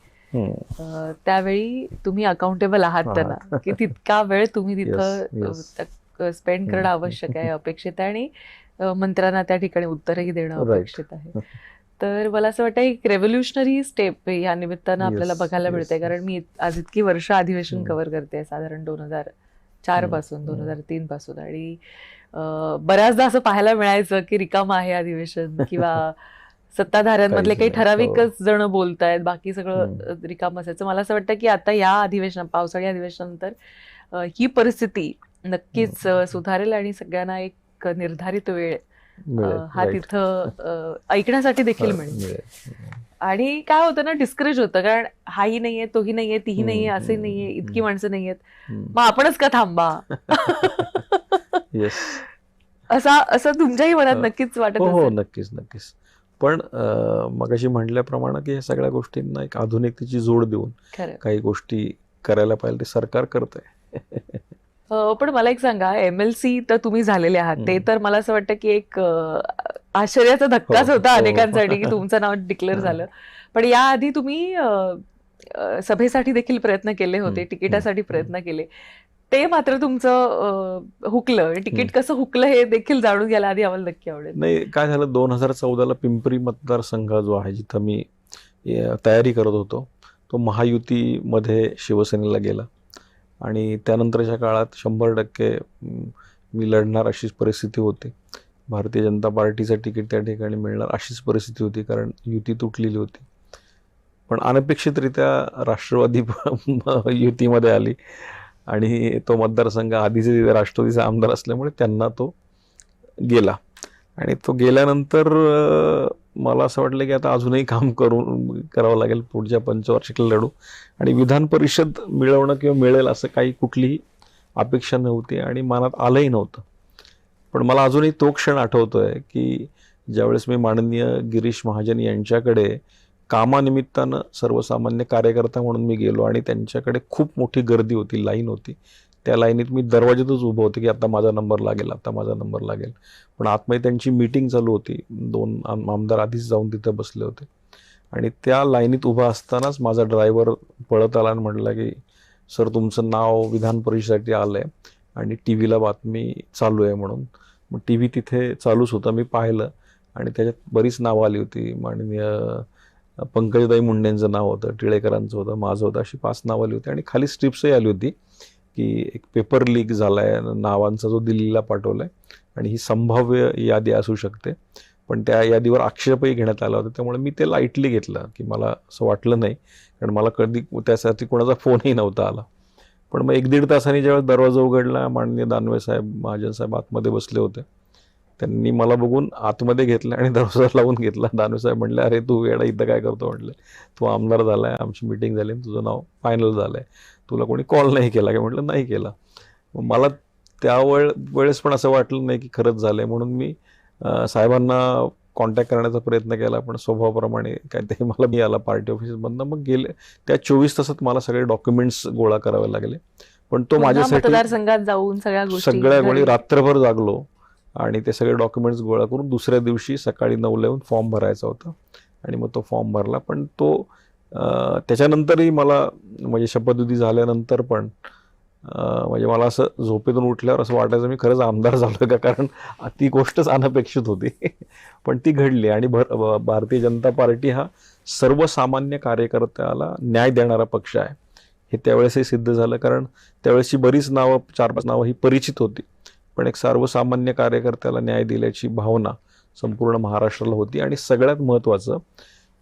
C: त्यावेळी तुम्ही अकाउंटेबल आहात त्यांना, की तितका वेळ तुम्ही तिथं स्पेंड करणं आवश्यक आहे, अपेक्षित आहे आणि मंत्र्यांना त्या ठिकाणी उत्तरही देणं अपेक्षित आहे. तर मला असं वाटतं एक रेव्होल्युशनरी स्टेप या निमित्तानं आपल्याला बघायला मिळते. कारण मी आज इतकी वर्ष अधिवेशन कव्हर करते, साधारण 2004 पासून 2003 पासून, आणि बऱ्याचदा असं पाहायला मिळायचं की रिकामं आहे अधिवेशन किंवा सत्ताधाऱ्यांमधले काही ठराविकच जण बोलतायत, बाकी सगळं रिकामं असायचं. मला असं वाटतं की आता या अधिवेशन, पावसाळी अधिवेशनानंतर ही परिस्थिती नक्कीच सुधारेल आणि सगळ्यांना एक निर्धारित वेळ हा तिथं ऐकण्यासाठी देखील मिळेल. आणि काय होतं ना, डिस्करेज होतं, कारण हाही नाहीये, तोही नाहीये, तीही नाहीये, असे नाहीये, इतकी माणसं नाहीयेत, मग आपणच का थांबा असं तुमच्याही मनात नक्कीच वाटत असेल.
B: हो, नक्कीच. पण मगाशी म्हटल्याप्रमाणे की या सगळ्या गोष्टींना एक आधुनिकतेची जोड देऊन काही गोष्टी करायला पाहिजे, ते सरकार करत आहे.
C: पण मला एक सांगा, MLC तर तुम्ही झालेले आहात, ते तर मला असं वाटतं की एक आश्चर्याचा धक्काच होता अनेकांसाठी की तुमचं नाव डिक्लेअर झालं. पण याआधी तुम्ही सभेसाठी देखील प्रयत्न केले होते, तिकिटासाठी प्रयत्न केले, ते मात्र तुमचं हुकलं. तिकीट कसं हुकलं हे देखील जाणून घ्यायला आधी आम्हाला नक्की आवडेल.
B: नाही, काय झालं, 2014ला पिंपरी मतदारसंघ जो आहे जिथं मी तयारी करत होतो, तो महायुतीमध्ये शिवसेनेला गेला आणि त्यानंतरच्या काळात 100% मी लढणार अशीच परिस्थिती होती. भारतीय जनता पार्टीचं तिकीट त्या ठिकाणी मिळणार अशीच परिस्थिती होती, कारण युती तुटलेली होती. पण अनपेक्षितरित्या राष्ट्रवादी युतीमध्ये आली आणि तो मतदारसंघ आधीचे राष्ट्रवादीचा आमदार असल्यामुळे त्यांना तो गेला. आणि तो गेल्यानंतर मला असं वाटलं की आता अजूनही काम करावं लागेल, पुढच्या पंचवार्षिकला लढू. आणि विधान परिषद मिळवणं किंवा मिळेल असं काही कुठलीही अपेक्षा नव्हती आणि मनात आलंही नव्हतं. पण मला अजूनही तो क्षण आठवतोय की ज्यावेळेस मी माननीय गिरीश महाजन यांच्याकडे कामानिमित्तानं सर्वसामान्य कार्यकर्ता म्हणून मी गेलो आणि त्यांच्याकडे खूप मोठी गर्दी होती, लाईन होती. त्या लाईनीत मी दरवाज्यातच उभं होतो की आता माझा नंबर लागेल, आता माझा नंबर लागेल. पण आतमध्ये त्यांची मीटिंग चालू होती, 2 आमदार आधीच जाऊन तिथं बसले होते आणि त्या लाईनीत उभा असतानाच माझा ड्रायव्हर पळत आला आणि म्हटला की सर, तुमचं नाव विधान परिषदेसाठी आलं आहे आणि टी व्हीला बातमी चालू आहे म्हणून. मग टी व्ही तिथे चालूच होता, मी पाहिलं आणि त्याच्यात बरीच नावं आली होती. माननीय पंकजताई मुंडेंचं नाव होतं, टिळेकरांचं होतं, माझं होतं, अशी 5 नावं आली होती आणि खाली स्ट्रिप्सही आली होती की एक पेपर लीक झालाय नावांचा, जो दिल्लीला पाठवलाय आणि ही संभाव्य यादी असू शकते. पण त्या यादीवर आक्षेपही घेण्यात आला होता, त्यामुळे मी ते लाईटली घेतलं की मला असं वाटलं नाही, कारण मला कधी त्यासाठी कोणाचा फोनही नव्हता आला. पण मग 1-1.5 तासांनी ज्यावेळेस दरवाजा उघडला, माननीय दानवे साहेब, महाजन साहेब आतमध्ये बसले होते त्यांनी मला बघून आतमध्ये घेतलं आणि दरवाजा लावून घेतला. दानवे साहेब म्हणले, अरे तू येडा इथं काय करतो म्हटलं, तू आमदार झालाय, आमची मीटिंग झाली, तुझं नाव फायनल झालंय, तुला कोणी कॉल नाही केला का? म्हटलं नाही केला. मला त्या वेळेस पण असं वाटलं नाही की खरंच झालंय, म्हणून मी साहेबांना कॉन्टॅक्ट करण्याचा प्रयत्न केला, पण स्वभावाप्रमाणे काय ते मला मी आला पार्टी ऑफिसमधनं. मग गेले त्या 24 तासात मला सगळे डॉक्युमेंट्स गोळा करावे लागले. पण तो माझ्यासाठी
C: मतदारसंघात जाऊन
B: सगळ्या गोष्टी रात्रभर जागलो आणि ते सगळे डॉक्युमेंट्स गोळा करून दुसऱ्या दिवशी सकाळी 9ला येऊन फॉर्म भरायचा होता आणि मग तो फॉर्म भरला. पण तो त्याच्यानंतरही मला म्हणजे शपथविधी झाल्यानंतर पण म्हणजे मला असं झोपेतून उठल्यावर असं वाटायचं मी खरंच आमदार झालो का, कारण ती गोष्टच अनपेक्षित होती. पण ती घडली आणि भारतीय जनता पार्टी हा सर्वसामान्य कार्यकर्त्याला न्याय देणारा पक्ष आहे हे त्यावेळेसही सिद्ध झालं. कारण त्यावेळेसची बरीच नावं, 4-5 नावं ही परिचित होती, पण एक सर्वसामान्य कार्यकर्त्याला न्याय दिल्याची भावना संपूर्ण महाराष्ट्राला होती. आणि सगळ्यात महत्त्वाचं,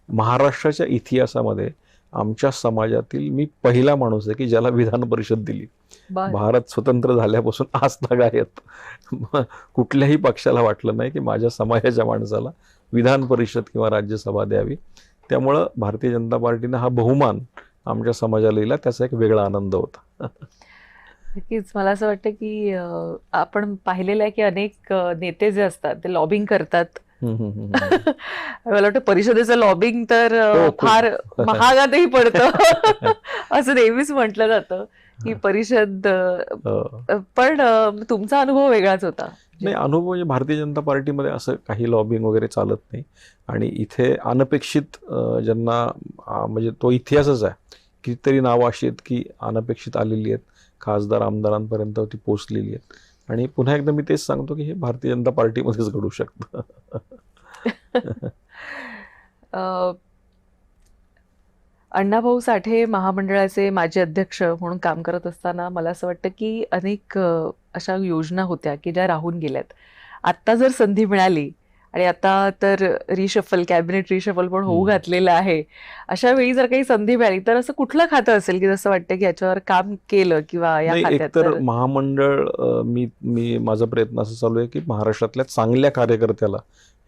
B: महाराष्ट्राच्या इतिहासामध्ये आमच्या समाजातील मी पहिला माणूस आहे की ज्याला विधान परिषद दिली. भारत स्वतंत्र झाल्यापासून आज तागायत कुठल्याही पक्षाला वाटलं नाही की माझ्या समाजाच्या माणसाला विधान परिषद किंवा राज्यसभा द्यावी. त्यामुळं भारतीय जनता पार्टीनं हा बहुमान आमच्या समाजाला दिला, त्याचा एक वेगळा आनंद होता.
C: नक्कीच. मला असं वाटतं की आपण पाहिलेलं आहे की अनेक नेते जे असतात ते लॉबिंग करतात. मला वाटतं परिषदेचं लॉबिंग तर फार महागातही पडतं असं नेहमीच म्हटलं जातं की परिषद, पण तुमचा अनुभव वेगळाच होता.
B: नाही, अनुभव म्हणजे भारतीय जनता पार्टीमध्ये असं काही लॉबिंग वगैरे चालत नाही. आणि इथे अनपेक्षित ज्यांना म्हणजे तो इतिहासच आहे, कितीतरी नावं अशी आहेत की अनपेक्षित आलेली आहेत, खासदार आमदारांपर्यंत ती पोचलेली आहेत. आणि पुन्हा एकदा मी तेच सांगतो की हे भारतीय जनता पार्टीमध्येच घडू शकतं.
C: अण्णाभाऊ साठे महामंडळाचे माजी अध्यक्ष म्हणून काम करत असताना मला असं वाटतं की अनेक अशा योजना होत्या की ज्या राहून गेल्यात. आत्ता जर संधी मिळाली, आणि आता तर रिशफल, कॅबिनेट रिशफल पण होऊ घातलेलं आहे, अशा वेळी जर काही संधी मिळाली तर असं कुठलं खातं असेल की जसं वाटतं की याच्यावर काम केलं किंवा या खात्यात?
B: तर महामंडळ, मी माझा प्रयत्न असा चालू आहे की महाराष्ट्रातल्या चांगल्या कार्यकर्त्याला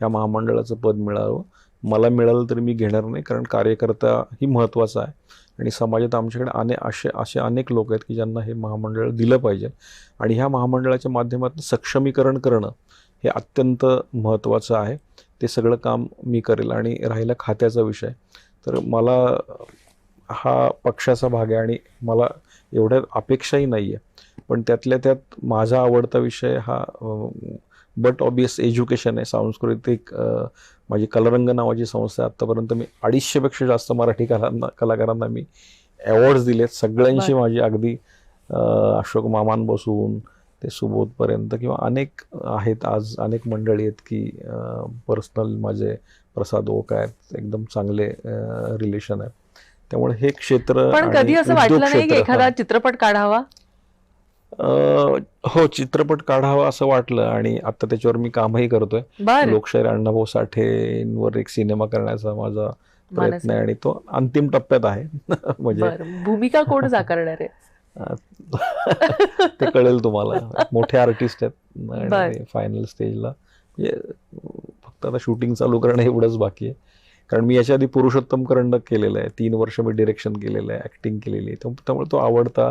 B: या महामंडळाचं पद मिळावं. मला मिळालं तरी मी घेणार नाही, कारण कार्यकर्ता ही महत्त्वाचा आहे आणि समाजात आमच्याकडे असे अनेक लोक आहेत की ज्यांना हे महामंडळ दिलं पाहिजे. आणि ह्या महामंडळाच्या माध्यमातून सक्षमीकरण करणं हे अत्यंत महत्त्वाचं आहे. ते सगळं काम मी करेल. आणि राहिला खात्याचा विषय, तर मला हा पक्षाचा भाग आहे आणि मला एवढ्या अपेक्षाही नाही आहे, पण त्यातल्या त्यात माझा आवडता विषय हा बट ऑबियस एज्युकेशन आहे, सांस्कृतिक. माझी कलारंग नावाची संस्था आहे. आत्तापर्यंत मी 250पेक्षा जास्त मराठी कलाकारांना मी अवॉर्ड्स दिलेत. सगळ्यांशी माझी अगदी अशोक मामांपासून ते सुबोधपर्यंत किंवा अनेक आहेत, आज अनेक मंडळी आहेत की पर्सनल माझे प्रसाद ओक आहेत, एकदम चांगले रिलेशन आहेत. त्यामुळे हे क्षेत्र.
C: पण कधी असं वाटलं नाही की एखादा चित्रपट काढावा?
B: हो, चित्रपट काढावा असं वाटलं आणि आता त्याच्यावर मी कामही करतोय. लोकशाहीर अण्णाभाऊ साठेंवर एक सिनेमा करण्याचा माझा प्रयत्न आहे आणि तो अंतिम टप्प्यात आहे. म्हणजे
C: भूमिका कोण साकारणार आहे
B: ते कळेल तुम्हाला. मोठे आर्टिस्ट आहेत फायनल स्टेजला. म्हणजे फक्त आता शूटिंग चालू करणं एवढंच बाकी आहे. कारण मी याच्या आधी पुरुषोत्तम करंडक केलेलं आहे, 3 वर्ष मी डिरेक्शन केलेलं आहे, ऍक्टिंग केलेली आहे. त्यामुळे तो आवडता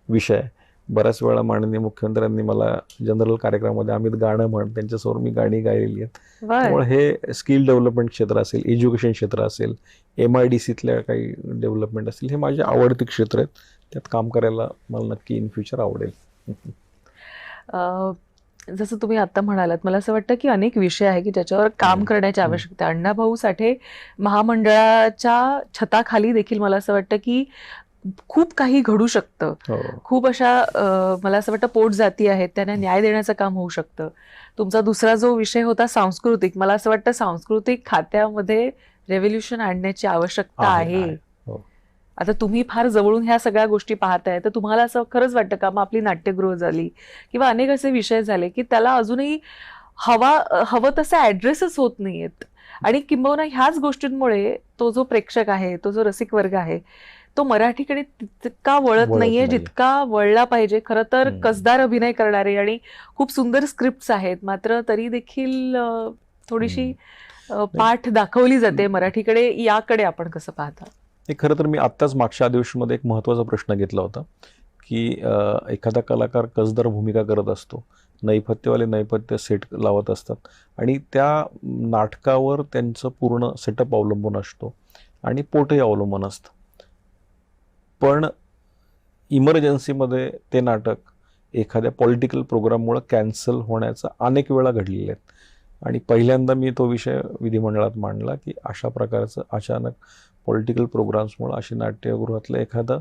B: विषय आहे. बऱ्याच वेळा माननीय मुख्यमंत्र्यांनी मला जनरल कार्यक्रमामध्ये अमित गाणं म्हण, त्यांच्यासमोर मी गाणी गायलेली आहेत. त्यामुळे हे स्किल डेव्हलपमेंट क्षेत्र असेल, एज्युकेशन क्षेत्र असेल, MIDCतल्या काही डेव्हलपमेंट असतील, हे माझे आवडते क्षेत्र आहेत. त्यात काम करायला मला नक्की इन फ्युचर आवडेल.
C: जसं तुम्ही आता म्हणालात, मला असं वाटतं की अनेक विषय आहे की ज्याच्यावर काम करण्याची आवश्यकता. अण्णाभाऊ साठे महामंडळाच्या छताखाली देखील मला असं वाटतं की खूप काही घडू शकतं. खूप अशा मला असं वाटतं पोट जाती आहेत, त्यांना न्याय देण्याचं काम होऊ शकतं. तुमचा दुसरा जो विषय होता सांस्कृतिक, मला असं वाटतं सांस्कृतिक खात्यामध्ये रेव्होल्युशन आणण्याची आवश्यकता आहे. आता तुम्ही फार जवळून ह्या सगळ्या गोष्टी पाहताय, तर तुम्हाला असं खरंच वाटतं का, मग आपली नाट्यगृह झाली किंवा अनेक असे विषय झाले की त्याला अजूनही हवं तसे ऍड्रेसच होत नाहीयेत, आणि किंबहुना ह्याच गोष्टींमुळे तो जो प्रेक्षक आहे, तो जो रसिक वर्ग आहे, तो मराठीकडे तितका वळत
B: वळत
C: नाहीये
B: नाहीये.
C: जितका वळला पाहिजे. खरं तर
B: हम्म.
C: कसदार अभिनय करणारे आणि खूप सुंदर स्क्रिप्ट्स आहेत, मात्र तरी देखील थोडीशी पाठ दाखवली जाते मराठीकडे. याकडे आपण कसं पाहता?
B: हे खरं तर मी आत्ताच मागच्या अधिवेशनामध्ये एक महत्त्वाचा प्रश्न घेतला होता की एखादा कलाकार कसदार भूमिका करत असतो, नैपथ्यवाले नैपथ्य सेट लावत असतात आणि त्या नाटकावर त्यांचं पूर्ण सेटअप अवलंबून असतो आणि पोटही अवलंबून असतं. पण इमर्जन्सीमध्ये ते नाटक एखाद्या पॉलिटिकल प्रोग्राममुळे कॅन्सल होण्याचा अनेक वेळा घडलेले आहेत. आणि पहिल्यांदा मी तो विषय विधिमंडळात मांडला की अशा प्रकारचं अचानक पॉलिटिकल प्रोग्राम्समुळे अशी नाट्यगृहातलं एखादं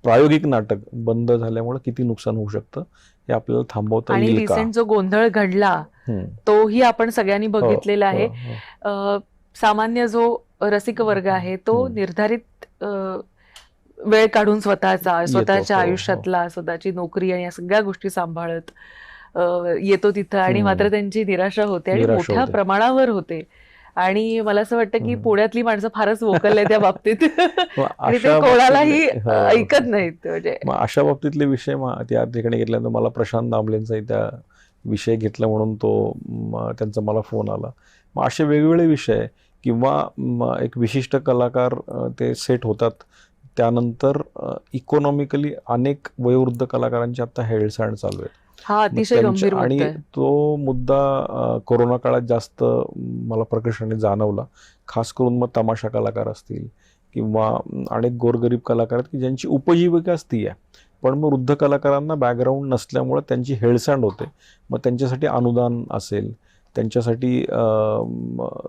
B: प्रायोगिक नाटक बंद झाल्यामुळे किती नुकसान होऊ शकतं हे आपल्याला थांबवता
C: आणि
B: येईल का?
C: रिसेंट जो गोंधळ घडला तोही आपण सगळ्यांनी बघितलेला आहे. सामान्य जो रसिक वर्ग आहे तो निर्धारित वेळ काढून स्वतःच्या आयुष्यातला, स्वतःची नोकरी आणि या सगळ्या गोष्टी सांभाळत येतो तिथं आणि मात्र त्यांची निराशा होते आणि मोठ्या प्रमाणावर होते. आणि मला असं वाटतं की पुण्यातली माणसं फारच वोकल आहे त्या बाबतीत आणि ते कोणालाही ऐकत नाहीत. म्हणजे
B: अशा बाबतीतले विषय त्या ठिकाणी घेतल्यानंतर मला प्रशांत दामलेंचाही त्या विषय घेतला म्हणून त्यांचा मला फोन आला. मग असे वेगवेगळे विषय किंवा एक विशिष्ट कलाकार ते सेट होतात, त्यानंतर इकॉनॉमिकली अनेक वयोवृद्ध कलाकारांची आता हेळसांड चालू आहे.
C: हा अतिशय गंभीर
B: आणि तो मुद्दा कोरोना काळात जास्त मला प्रकर्षाने जाणवला. खास करून मग तमाशा कलाकार असतील किंवा अनेक गोरगरीब कलाकार आहेत की ज्यांची उपजीविकाच ती आहे, पण मग वृद्ध कलाकारांना बॅकग्राऊंड नसल्यामुळे त्यांची हेळसांड होते. मग त्यांच्यासाठी अनुदान असेल, त्यांच्यासाठी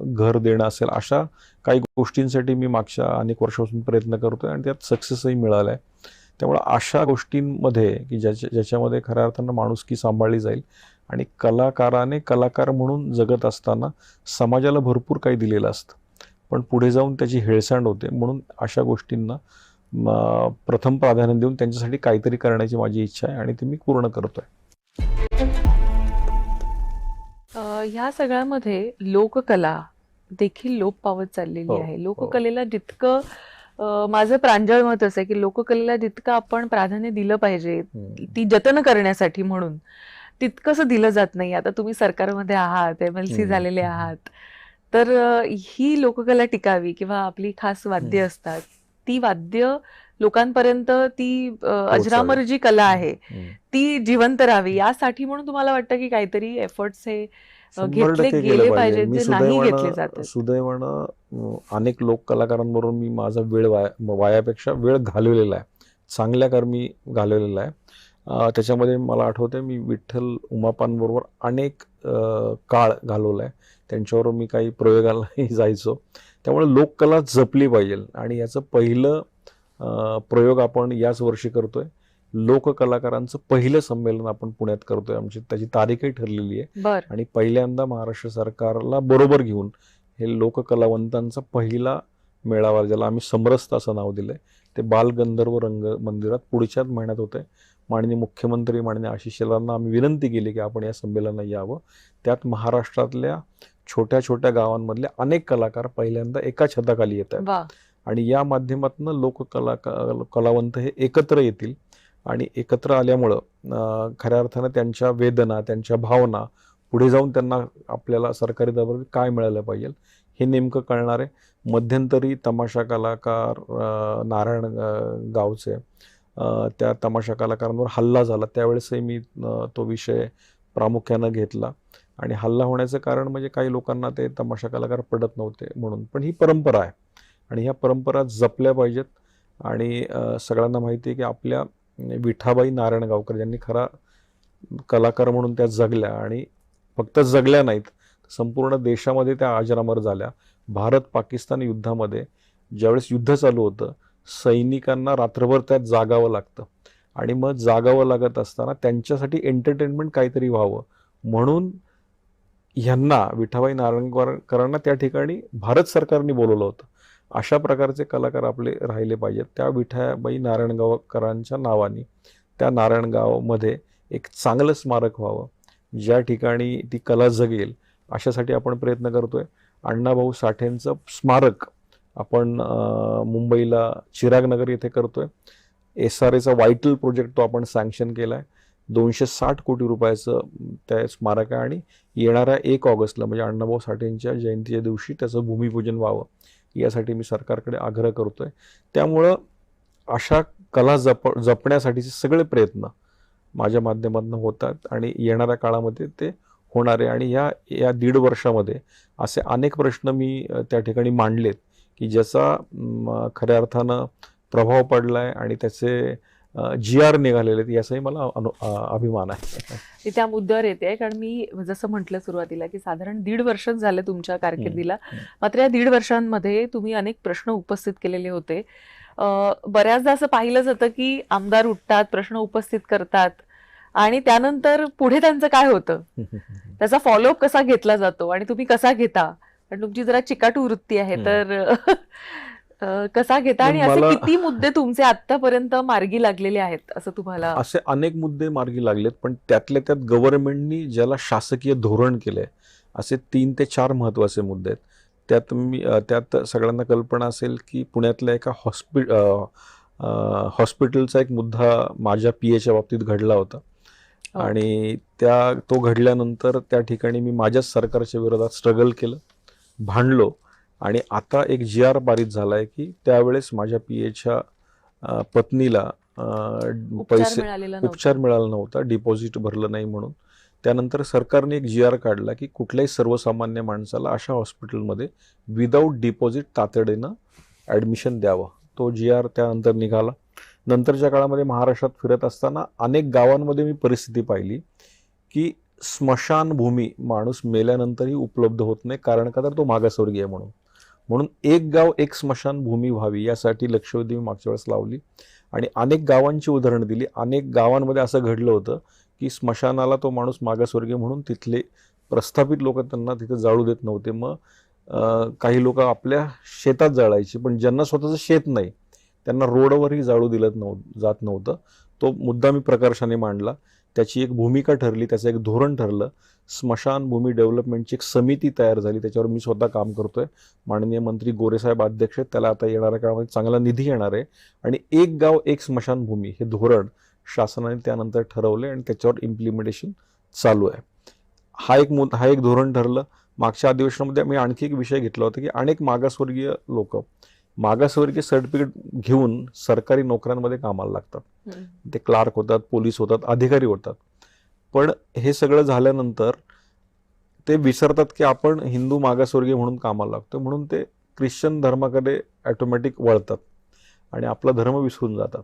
B: घर देणं असेल, अशा काही गोष्टींसाठी मी मागच्या अनेक वर्षापासून प्रयत्न करतोय आणि त्यात सक्सेसही मिळाला आहे. त्यामुळे अशा गोष्टींमध्ये की ज्याच्यामध्ये खऱ्या अर्थानं माणुसकी सांभाळली जाईल आणि कलाकाराने कलाकार म्हणून जगत असताना समाजाला भरपूर काही दिलेलं असतं, पण पुढे जाऊन त्याची हेळसांड होते. म्हणून अशा गोष्टींना प्रथम प्राधान्य देऊन त्यांच्यासाठी काहीतरी करण्याची माझी इच्छा आहे आणि ती मी पूर्ण करतोय.
C: ह्या सगळ्यामध्ये लोककला देखील लोप पावत चाललेली आहे. लोककलेला जितकं माझं प्रांजळ मत असं आहे की लोककलेला जितकं आपण प्राधान्य दिलं पाहिजे ती जतन करण्यासाठी म्हणून तितकंसं दिलं जात नाही. आता तुम्ही सरकारमध्ये आहात, MLC झालेले आहात, तर ही लोककला टिकावी किंवा आपली खास वाद्य असतात ती वाद्य लोकांपर्यंत ती अजरामर जी कला आहे ती जिवंत राहावी, यासाठी म्हणून तुम्हाला वाटतं की काहीतरी एफर्ट्स हे घेतले गेले पाहिजेत जे नाही घेतले जातात?
B: सुदैवानं अनेक लोक कलाकारांबरोबर मी माझा वेळ वायापेक्षा वेळ घालवलेला आहे, चांगल्या कर्मी घालवलेला आहे. त्याच्यामध्ये मला आठवतंय मी विठ्ठल उमापांबरोबर अनेक काळ घालवला आहे. त्यांच्यावर मी काही प्रयोगालाही जायचो. त्यामुळे लोककला जपली पाहिजे आणि याचं पहिलं प्रयोग आपण याच वर्षी करतोय. लोककलाकारांचं पहिलं संमेलन आपण पुण्यात करतोय. आमची त्याची तारीखही ठरलेली आहे आणि पहिल्यांदा महाराष्ट्र सरकारला बरोबर घेऊन हे लोककलावंतांचा पहिला मेळावा, ज्याला आम्ही समरसता असं नाव दिलंय, ते बालगंधर्व रंग मंदिरात पुढच्याच महिन्यात होतंय. माननीय मुख्यमंत्री माननीय आशिष शेलारांना आम्ही विनंती केली की आपण या संमेलनाला यावं. त्यात महाराष्ट्रातल्या छोट्या छोट्या गावांमधले अनेक कलाकार पहिल्यांदा एका छताखाली येत आहेत आणि या माध्यमातून कलावंत हे एकत्र येतील आणि एकत्र आल्यामुळं खऱ्या अर्थानं त्यांच्या वेदना, त्यांच्या भावना पुढे जाऊन त्यांना आपल्याला सरकारी दरबारात काय मिळालं पाहिजे हे नेमकं कळणार आहे. मध्यंतरी तमाशा कलाकार नारायण गावचे त्या तमाशा कलाकारांवर हल्ला झाला, त्यावेळेसही मी तो विषय प्रामुख्यानं घेतला आणि हल्ला होण्याचं कारण म्हणजे काही लोकांना ते तमाशा कलाकार पडत नव्हते म्हणून. पण ही परंपरा आहे आणि ह्या परंपरा जपल्या पाहिजेत. आणि सगळ्यांना माहिती आहे की आपल्या विठाबाई नारायणगावकर ज्यांनी खरा कलाकार म्हणून त्या जगल्या आणि फक्त जगल्या नाहीत, संपूर्ण देशामध्ये त्या अजरामर झाल्या. भारत पाकिस्तान युद्धामध्ये ज्यावेळेस युद्ध चालू होतं, सैनिकांना रात्रभर त्यात जागावं लागतं आणि मग जागावं लागत असताना त्यांच्यासाठी एंटरटेनमेंट काहीतरी व्हावं म्हणून ह्यांना विठाबाई नारायणगावकरांना त्या ठिकाणी भारत सरकारने बोलवलं होतं. अशा प्रकारचे कलाकार आपले राहिले पाहिजेत. त्या विठाबाई नारायणगावकरांच्या नावाने त्या नारायणगावमध्ये एक चांगलं स्मारक व्हावं, ज्या ठिकाणी ती कला जगेल, अशासाठी आपण प्रयत्न करतोय. अण्णाभाऊ साठेंचं स्मारक आपण मुंबईला चिराग नगर येथे करतोय. SRAचा व्हायटल प्रोजेक्ट तो आपण सँक्शन केलाय. 260 कोटी रुपयाचं त्या स्मारक आहे आणि येणाऱ्या 1 ऑगस्टला म्हणजे अण्णाभाऊ साठेंच्या जयंतीच्या दिवशी त्याचं भूमिपूजन व्हावं यासाठी मी सरकारकडे आग्रह करतोय. त्यामुळं अशा कला जपण्यासाठीचे सगळे प्रयत्न माझ्या माध्यमातून होतात आणि येणाऱ्या काळामध्ये ते होणार आहे. आणि या 1.5 वर्षामध्ये असे अनेक प्रश्न मी त्या ठिकाणी मांडलेत की ज्याचा खऱ्या अर्थानं प्रभाव पडलाय आणि त्याचे GR निघालेले आहेत याचाही मला अभिमान आहे.
C: मी त्या मुद्द्यावर येते कारण मी जसं म्हटलं सुरुवातीला की साधारण 1.5 वर्ष झाले तुमच्या कारकिर्दीला. मात्र या 1.5 वर्षांमध्ये तुम्ही अनेक प्रश्न उपस्थित केलेले होते. बऱ्याचदा असं पाहिलं जातं की आमदार उठतात, प्रश्न उपस्थित करतात आणि त्यानंतर पुढे त्यांचं काय होतं, त्याचा फॉलोअप कसा घेतला जातो आणि तुम्ही कसा घेता, कारण तुमची जरा चिकाटू वृत्ती आहे तर कसा घेता आणि असे किती मुद्दे तुमचे आतापर्यंत मार्गी लागलेले आहेत असं तुम्हाला?
B: असे अनेक मुद्दे मार्गी लागलेत, पण त्यातल्या त्यात गव्हर्नमेंटनी ज्याला शासकीय धोरण केलंय असे 3 ते 4 महत्वाचे मुद्दे आहेत. त्यात सगळ्यांना कल्पना असेल की पुण्यातल्या एका हॉस्पिटलचा एक मुद्दा माझ्या PAच्या बाबतीत घडला होता आणि तो घडल्यानंतर त्या ठिकाणी मी माझ्याच सरकारच्या विरोधात स्ट्रगल केलं, भांडलो आणि आता एक GR पारित झालाय की त्यावेळेस माझ्या PAच्या पत्नीला उपचार मिळाला नव्हता, डिपॉझिट भरलं नाही म्हणून. त्यानंतर सरकारने एक GR काढला की कुठल्याही सर्वसामान्य माणसाला अशा हॉस्पिटलमध्ये विदाऊट डिपॉझिट तातडीनं ॲडमिशन द्यावं. तो GR त्यानंतर निघाला. नंतरच्या काळामध्ये महाराष्ट्रात फिरत असताना अनेक गावांमध्ये मी परिस्थिती पाहिली की स्मशानभूमी माणूस मेल्यानंतरही उपलब्ध होत नाही, कारण का तर तो मागासवर्गीय म्हणून एक गाव एक स्मशानभूमी व्हावी यासाठी लक्षवेधी मी मागच्या वेळेस लावली आणि अनेक गावांची उदाहरणं दिली. अनेक गावांमध्ये असं घडलं होतं की स्मशानाला तो माणूस मागासवर्गीय म्हणून तिथले प्रस्थापित लोक त्यांना तिथे जाळू देत नव्हते. मग काही लोक आपल्या शेतात जाळायची, पण ज्यांना स्वतःचं शेत नाही त्यांना रोडवरही जाळू दिलं जात नव्हतं. तो मुद्दा मी प्रकर्षाने मांडला, त्याची एक भूमिका ठरली, त्याचं एक धोरण ठरलं. स्मशानभूमी डेव्हलपमेंटची एक समिती तयार झाली, त्याच्यावर मी स्वतः काम करतोय. माननीय मंत्री गोरेसाहेब अध्यक्ष आहेत, त्याला आता येणाऱ्या काळामध्ये चांगला निधी येणार आहे आणि एक गाव एक स्मशानभूमी हे धोरण शासनाने त्यानंतर ठरवले आणि त्याच्यावर इम्प्लिमेंटेशन चालू आहे. हा एक धोरण ठरलं. मागच्या अधिवेशनामध्ये मी आणखी एक विषय घेतला होता की अनेक मागासवर्गीय लोक मागासवर्गीय सर्टिफिकेट घेऊन सरकारी नोकऱ्यांमध्ये कामाला लागतात. ते क्लार्क होतात, पोलीस होतात, अधिकारी होतात. पण हे सगळं झाल्यानंतर ते विसरतात की आपण हिंदू मागासवर्गीय म्हणून कामाला लागतो, म्हणून ते ख्रिश्चन धर्माकडे ऑटोमॅटिक वळतात आणि आपला धर्म विसरून जातात.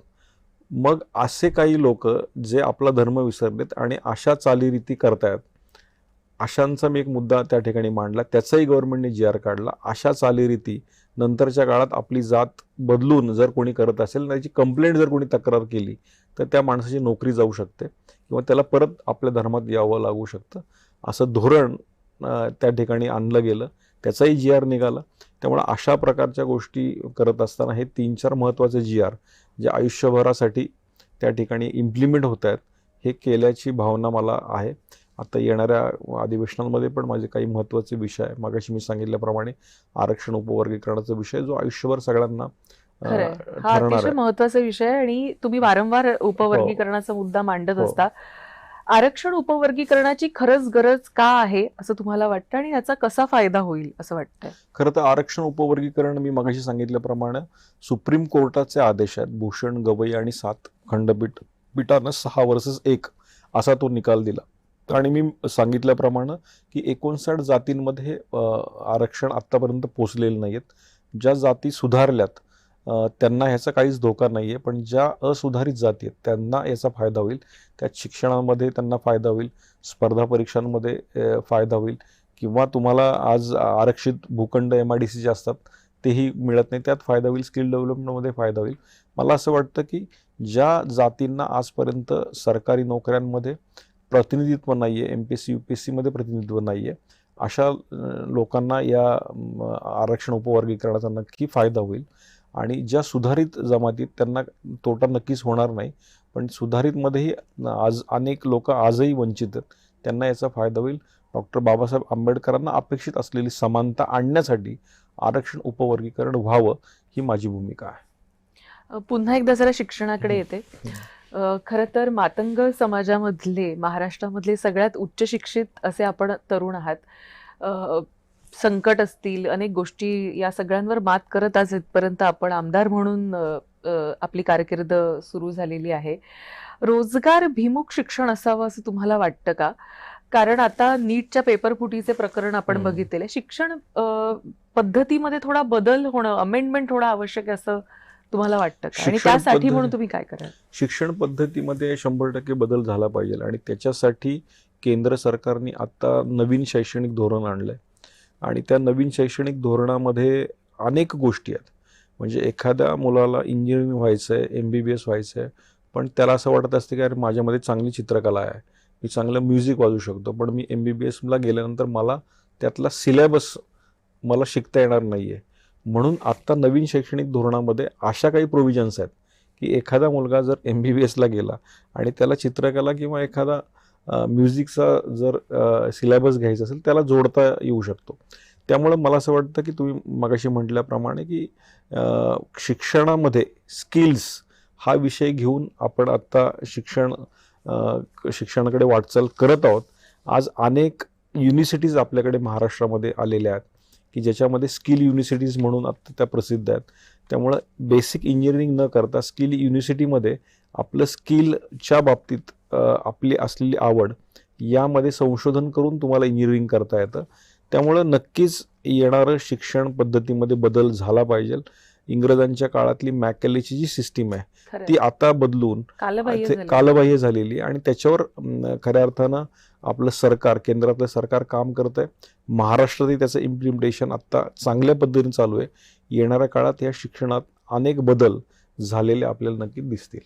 B: मग असे काही लोक जे आपला धर्म विसरलेत आणि अशा चालीरीती करतायत, अशांचा मी एक मुद्दा त्या ठिकाणी मांडला. त्याचाही गव्हर्नमेंटने GR काढला. अशा चालीरीती नंतरच्या काळात आपली जात बदलून जर कोणी करत असेल, त्याची कंप्लेंट जर कोणी तक्रार केली तर त्या माणसाची नोकरी जाऊ शकते किंवा त्याला परत आपल्या धर्मात यावं लागू शकतं. असं धोरण त्या ठिकाणी आणलं गेलं, त्याचाही GR निघाला. त्यामुळे अशा प्रकारच्या गोष्टी करत असताना हे 3-4 महत्त्वाचे GR जे आयुष्यभरासाठी त्या ठिकाणी इम्प्लिमेंट होत आहेत हे केल्याची भावना मला आहे. आता येणाऱ्या अधिवेशनांमध्ये पण माझे काही महत्त्वाचे विषय आहे. मागाशी मी सांगितल्याप्रमाणे आरक्षण उपवर्गीकरणाचा विषय जो आयुष्यभर सगळ्यांना
C: हा अतिशय महत्त्वाचा विषय आणि तुम्ही वारंवार उपवर्गीकरणाचा मुद्दा मांडत असता. आरक्षण उपवर्गीकरणाची खरंच गरज का आहे असं तुम्हाला वाटतं आणि याचा कसा फायदा होईल असं वाटतंय?
B: खरं तर आरक्षण उपवर्गीकरण मी मगाशी सांगितल्याप्रमाणे सुप्रीम कोर्टाचे आदेश आहेत. भूषण, गवई आणि 7 खंडपीठानं 6 वर्सेस 1 असा तो निकाल दिला आणि मी सांगितल्याप्रमाणे की 59 जातींमध्ये आरक्षण आतापर्यंत पोचलेलं नाहीत. ज्या जाती सुधारल्यात त्यांना ह्याचा काहीच धोका नाहीये, पण ज्या असुधारित जाती आहेत त्यांना याचा फायदा होईल. त्यात शिक्षणामध्ये त्यांना फायदा होईल, स्पर्धा परीक्षांमध्ये फायदा होईल किंवा तुम्हाला आज आरक्षित भूखंड MIDCचे असतात तेही मिळत नाही, त्यात फायदा होईल. स्किल डेव्हलपमेंटमध्ये फायदा होईल. मला असं वाटतं की ज्या जातींना आजपर्यंत सरकारी नोकऱ्यांमध्ये प्रतिनिधित्व नाहीये, MPSC UPSC मध्ये प्रतिनिधित्व नाहीये, अशा लोकांना या आरक्षण उपवर्गीकरणाचा नक्की फायदा होईल. आणि ज्या सुधारित जमातीत त्यांना तोटा नक्कीच होणार नाही, पण सुधारितमध्येही आज अनेक लोक आजही वंचित आहेत, त्यांना याचा फायदा होईल. डॉक्टर बाबासाहेब आंबेडकरांना अपेक्षित असलेली समानता आणण्यासाठी आरक्षण उपवर्गीकरण व्हावं ही माझी भूमिका आहे.
C: पुन्हा एकदा जरा शिक्षणाकडे येते. खरं तर मातंग समाजामधले, महाराष्ट्रामधले सगळ्यात उच्च शिक्षित असे आपण तरुण आहात. संकट असतील, अनेक गोष्टी, या सगळ्यांवर मात करत आज इथपर्यंत आपण आमदार म्हणून आपली कारकीर्द सुरू झालेली आहे. रोजगार भिमुख शिक्षण असावं असं तुम्हाला वाटतं का? कारण आता नीटच्या पेपरफुटीचे प्रकरण आपण बघितलेले. शिक्षण पद्धतीमध्ये थोडा बदल होणं, अमेंडमेंट होणं आवश्यक आहे असं तुम्हाला वाटतं का? आणि त्यासाठी म्हणून तुम्ही काय कराल?
B: शिक्षण पद्धतीमध्ये 100% बदल झाला पाहिजे आणि त्याच्यासाठी केंद्र सरकारने आता नवीन शैक्षणिक धोरण आणलंय आणि त्या नवीन शैक्षणिक धोरणामध्ये अनेक गोष्टी आहेत. म्हणजे एखाद्या मुलाला इंजिनिअरिंग व्हायचं आहे, MBBS व्हायचं आहे, पण त्याला असं वाटत असते की अरे माझ्यामध्ये चांगली चित्रकला आहे, मी चांगलं म्युझिक वाजवू शकतो, पण मी MBBSला गेल्यानंतर मला त्यातला सिलेबस मला शिकता येणार नाही आहे. म्हणून आत्ता नवीन शैक्षणिक धोरणामध्ये अशा काही प्रोव्हिजन्स आहेत की एखादा मुलगा जर MBBSला गेला आणि त्याला चित्रकला किंवा एखादा म्युझिकचा जर सिलेबस घ्यायचा असेल त्याला जोडता येऊ शकतो. त्यामुळं मला असं वाटतं की तुम्ही मगाशी म्हटल्याप्रमाणे की शिक्षणामध्ये स्किल्स हा विषय घेऊन आपण आत्ता शिक्षणाकडे वाटचाल करत आहोत. आज अनेक युनिव्हर्सिटीज आपल्याकडे महाराष्ट्रामध्ये आलेल्या आहेत की ज्याच्यामध्ये स्किल युनिव्हर्सिटीज म्हणून आता त्या प्रसिद्ध आहेत. त्यामुळं बेसिक इंजिनिअरिंग न करता स्किल युनिव्हर्सिटीमध्ये आपलं स्किलच्या बाबतीत आपली असलेली आवड यामध्ये संशोधन करून तुम्हाला इंजिनिअरिंग करता येतं. त्यामुळं नक्कीच येणारं शिक्षण पद्धतीमध्ये बदल झाला पाहिजे. इंग्रजांच्या काळातली मॅकॅलेची जी सिस्टीम आहे ती आता बदलून कालबाह्य झालेली आणि त्याच्यावर खऱ्या अर्थानं आपलं सरकार, केंद्रातलं सरकार काम करत आहे. महाराष्ट्रातही त्याचं इम्प्लिमेंटेशन आता चांगल्या पद्धतीने चालू आहे. येणाऱ्या काळात या शिक्षणात अनेक बदल झालेले आपल्याला नक्की दिसतील.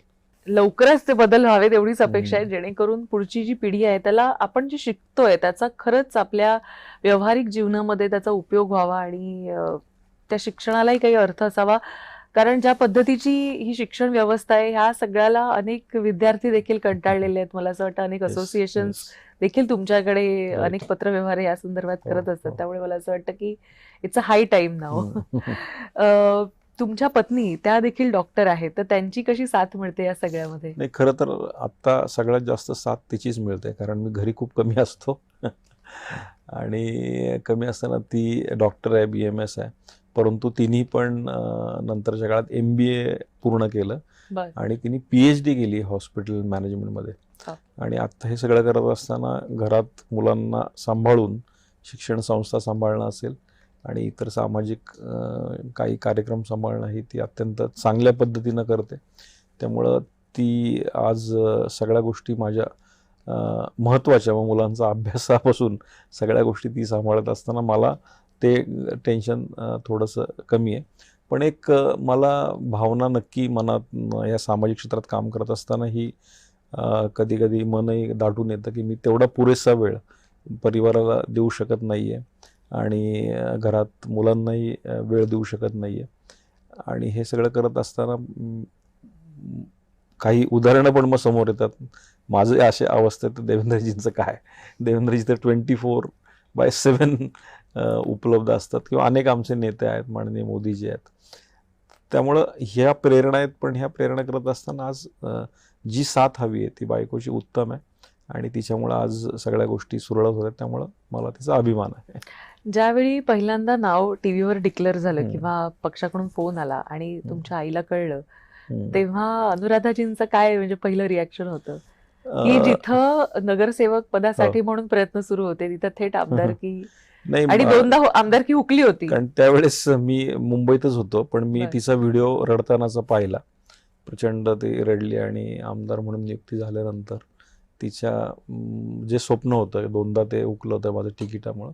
C: लवकरच ते बदल व्हावेत एवढीच अपेक्षा आहे, जेणेकरून पुढची जी पिढी आहे त्याला आपण जे शिकतोय त्याचा खरंच आपल्या व्यावहारिक जीवनामध्ये त्याचा उपयोग व्हावा आणि त्या शिक्षणालाही काही अर्थ असावा. कारण ज्या पद्धतीची ही शिक्षण व्यवस्था आहे ह्या सगळ्याला अनेक विद्यार्थी देखील कंटाळलेले आहेत. मला असं वाटतं अनेक असोसिएशन्स देखील तुमच्याकडे अनेक पत्रव्यवहार या संदर्भात करत असतात. त्यामुळे मला असं वाटतं की इट्स अ हाय टाइम नाव. तुमच्या पत्नी त्या देखील डॉक्टर आहेत, तर त्यांची कशी साथ मिळते या सगळ्यामध्ये?
B: नाही, खरं तर आता सगळ्यात जास्त साथ तिचीच मिळते, कारण मी घरी खूप कमी असतो आणि कमी असताना ती डॉक्टर आहे, BMS आहे, परंतु तिने पण नंतरच्या काळात MBA पूर्ण केलं आणि तिने PhD केली हॉस्पिटल मॅनेजमेंटमध्ये. आणि आता हे सगळं करत असताना घरात मुलांना सांभाळून शिक्षण संस्था सांभाळणं असेल आणि इतर सामाजिक काही कार्यक्रम सांभाळणं ही ती अत्यंत चांगल्या पद्धतीनं करते. त्यामुळं ती आज सगळ्या गोष्टी माझ्या महत्त्वाच्या व मुलांचा अभ्यासापासून सगळ्या गोष्टी ती सांभाळत असताना मला ते टेन्शन थोडंसं कमी आहे. पण एक मला भावना नक्की मनात या सामाजिक क्षेत्रात काम करत असताना ही कधी कधी मनही दाटून येतं की मी तेवढा पुरेसा वेळ परिवाराला देऊ शकत नाही आहे आणि घरात मुलांनाही वेळ देऊ शकत नाही आहे. आणि हे सगळं करत असताना काही उदाहरणं पण मग समोर येतात. माझं अशा अवस्थेत देवेंद्रजींचं काय, देवेंद्रजी तर 24/7 उपलब्ध असतात किंवा अनेक आमचे नेते आहेत, माननीय मोदीजी आहेत. त्यामुळं ह्या प्रेरणा आहेत, पण ह्या प्रेरणा करत असताना आज जी साथ हवी आहे ती बायकोची उत्तम आहे आणि तिच्यामुळं आज सगळ्या गोष्टी सुरळीत होतात. त्यामुळं मला तिचा अभिमान आहे.
C: ज्यावेळी पहिल्यांदा नाव टीव्हीवर डिक्लेअर झालं किंवा पक्षाकडून फोन आला आणि तुमच्या आईला कळलं, तेव्हा अनुराधाजींचं काय म्हणजे पहिलं रिॲक्शन होतं की जिथं नगरसेवक पदासाठी म्हणून प्रयत्न सुरू होते तिथं थेट आमदारकी आणि 2दा आमदारकी हुकली होती?
B: कारण त्यावेळेस मी मुंबईतच होतो, पण मी तिचा व्हिडिओ रडतानाचा पाहिला. प्रचंड ती रडली आणि आमदार म्हणून नियुक्ती झाल्यानंतर तिच्या जे स्वप्न होतं 2दा ते हुकलं होतं माझं तिकिटामुळं,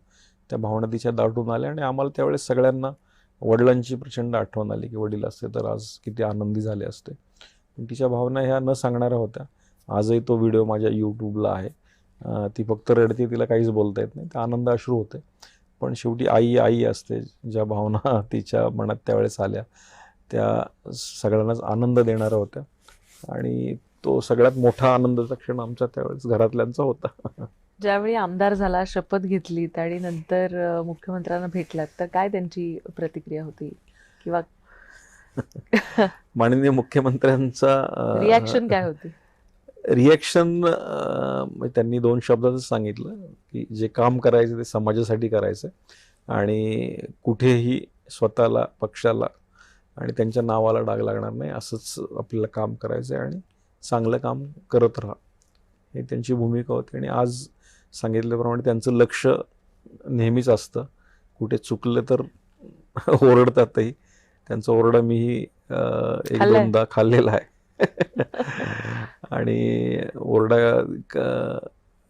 B: त्या भावना तिच्या दाटून आल्या आणि आम्हाला त्यावेळेस सगळ्यांना वडिलांची प्रचंड आठवण आली की वडील असते तर आज किती आनंदी झाले असते. पण तिच्या भावना ह्या न सांगणाऱ्या होत्या. आजही तो व्हिडिओ माझ्या यूट्यूबला आहे. ती फक्त रडते, तिला काहीच बोलता येत नाही, त्या आनंद अश्रू होते. पण शेवटी आई आई असते. ज्या भावना तिच्या मनात त्यावेळेस आल्या त्या सगळ्यांनाच आनंद देणाऱ्या होत्या आणि तो सगळ्यात मोठा आनंदाचा क्षण आमच्या त्यावेळेस घरातल्यांचा होता.
C: ज्यावेळी आमदार झाला, शपथ घेतलीत आणि नंतर मुख्यमंत्र्यांना भेटलात, तर काय त्यांची प्रतिक्रिया होती किंवा
B: माननीय मुख्यमंत्र्यांचा
C: रिॲक्शन काय होती?
B: रिॲक्शन त्यांनी 2 शब्दातच सांगितलं की जे काम करायचं ते समाजासाठी करायचं आणि कुठेही स्वतःला, पक्षाला आणि त्यांच्या नावाला डाग लागणार नाही, असंच आपल्याला काम करायचं आहे आणि चांगलं काम करत राहा, हे त्यांची भूमिका होती. आणि आज सांगितल्याप्रमाणे त्यांचं लक्ष नेहमीच असतं, कुठे चुकलं तर ओरडतातही. त्यांचा ओरडा मीही 1-2दा खाल्लेला आहे आणि ओरडा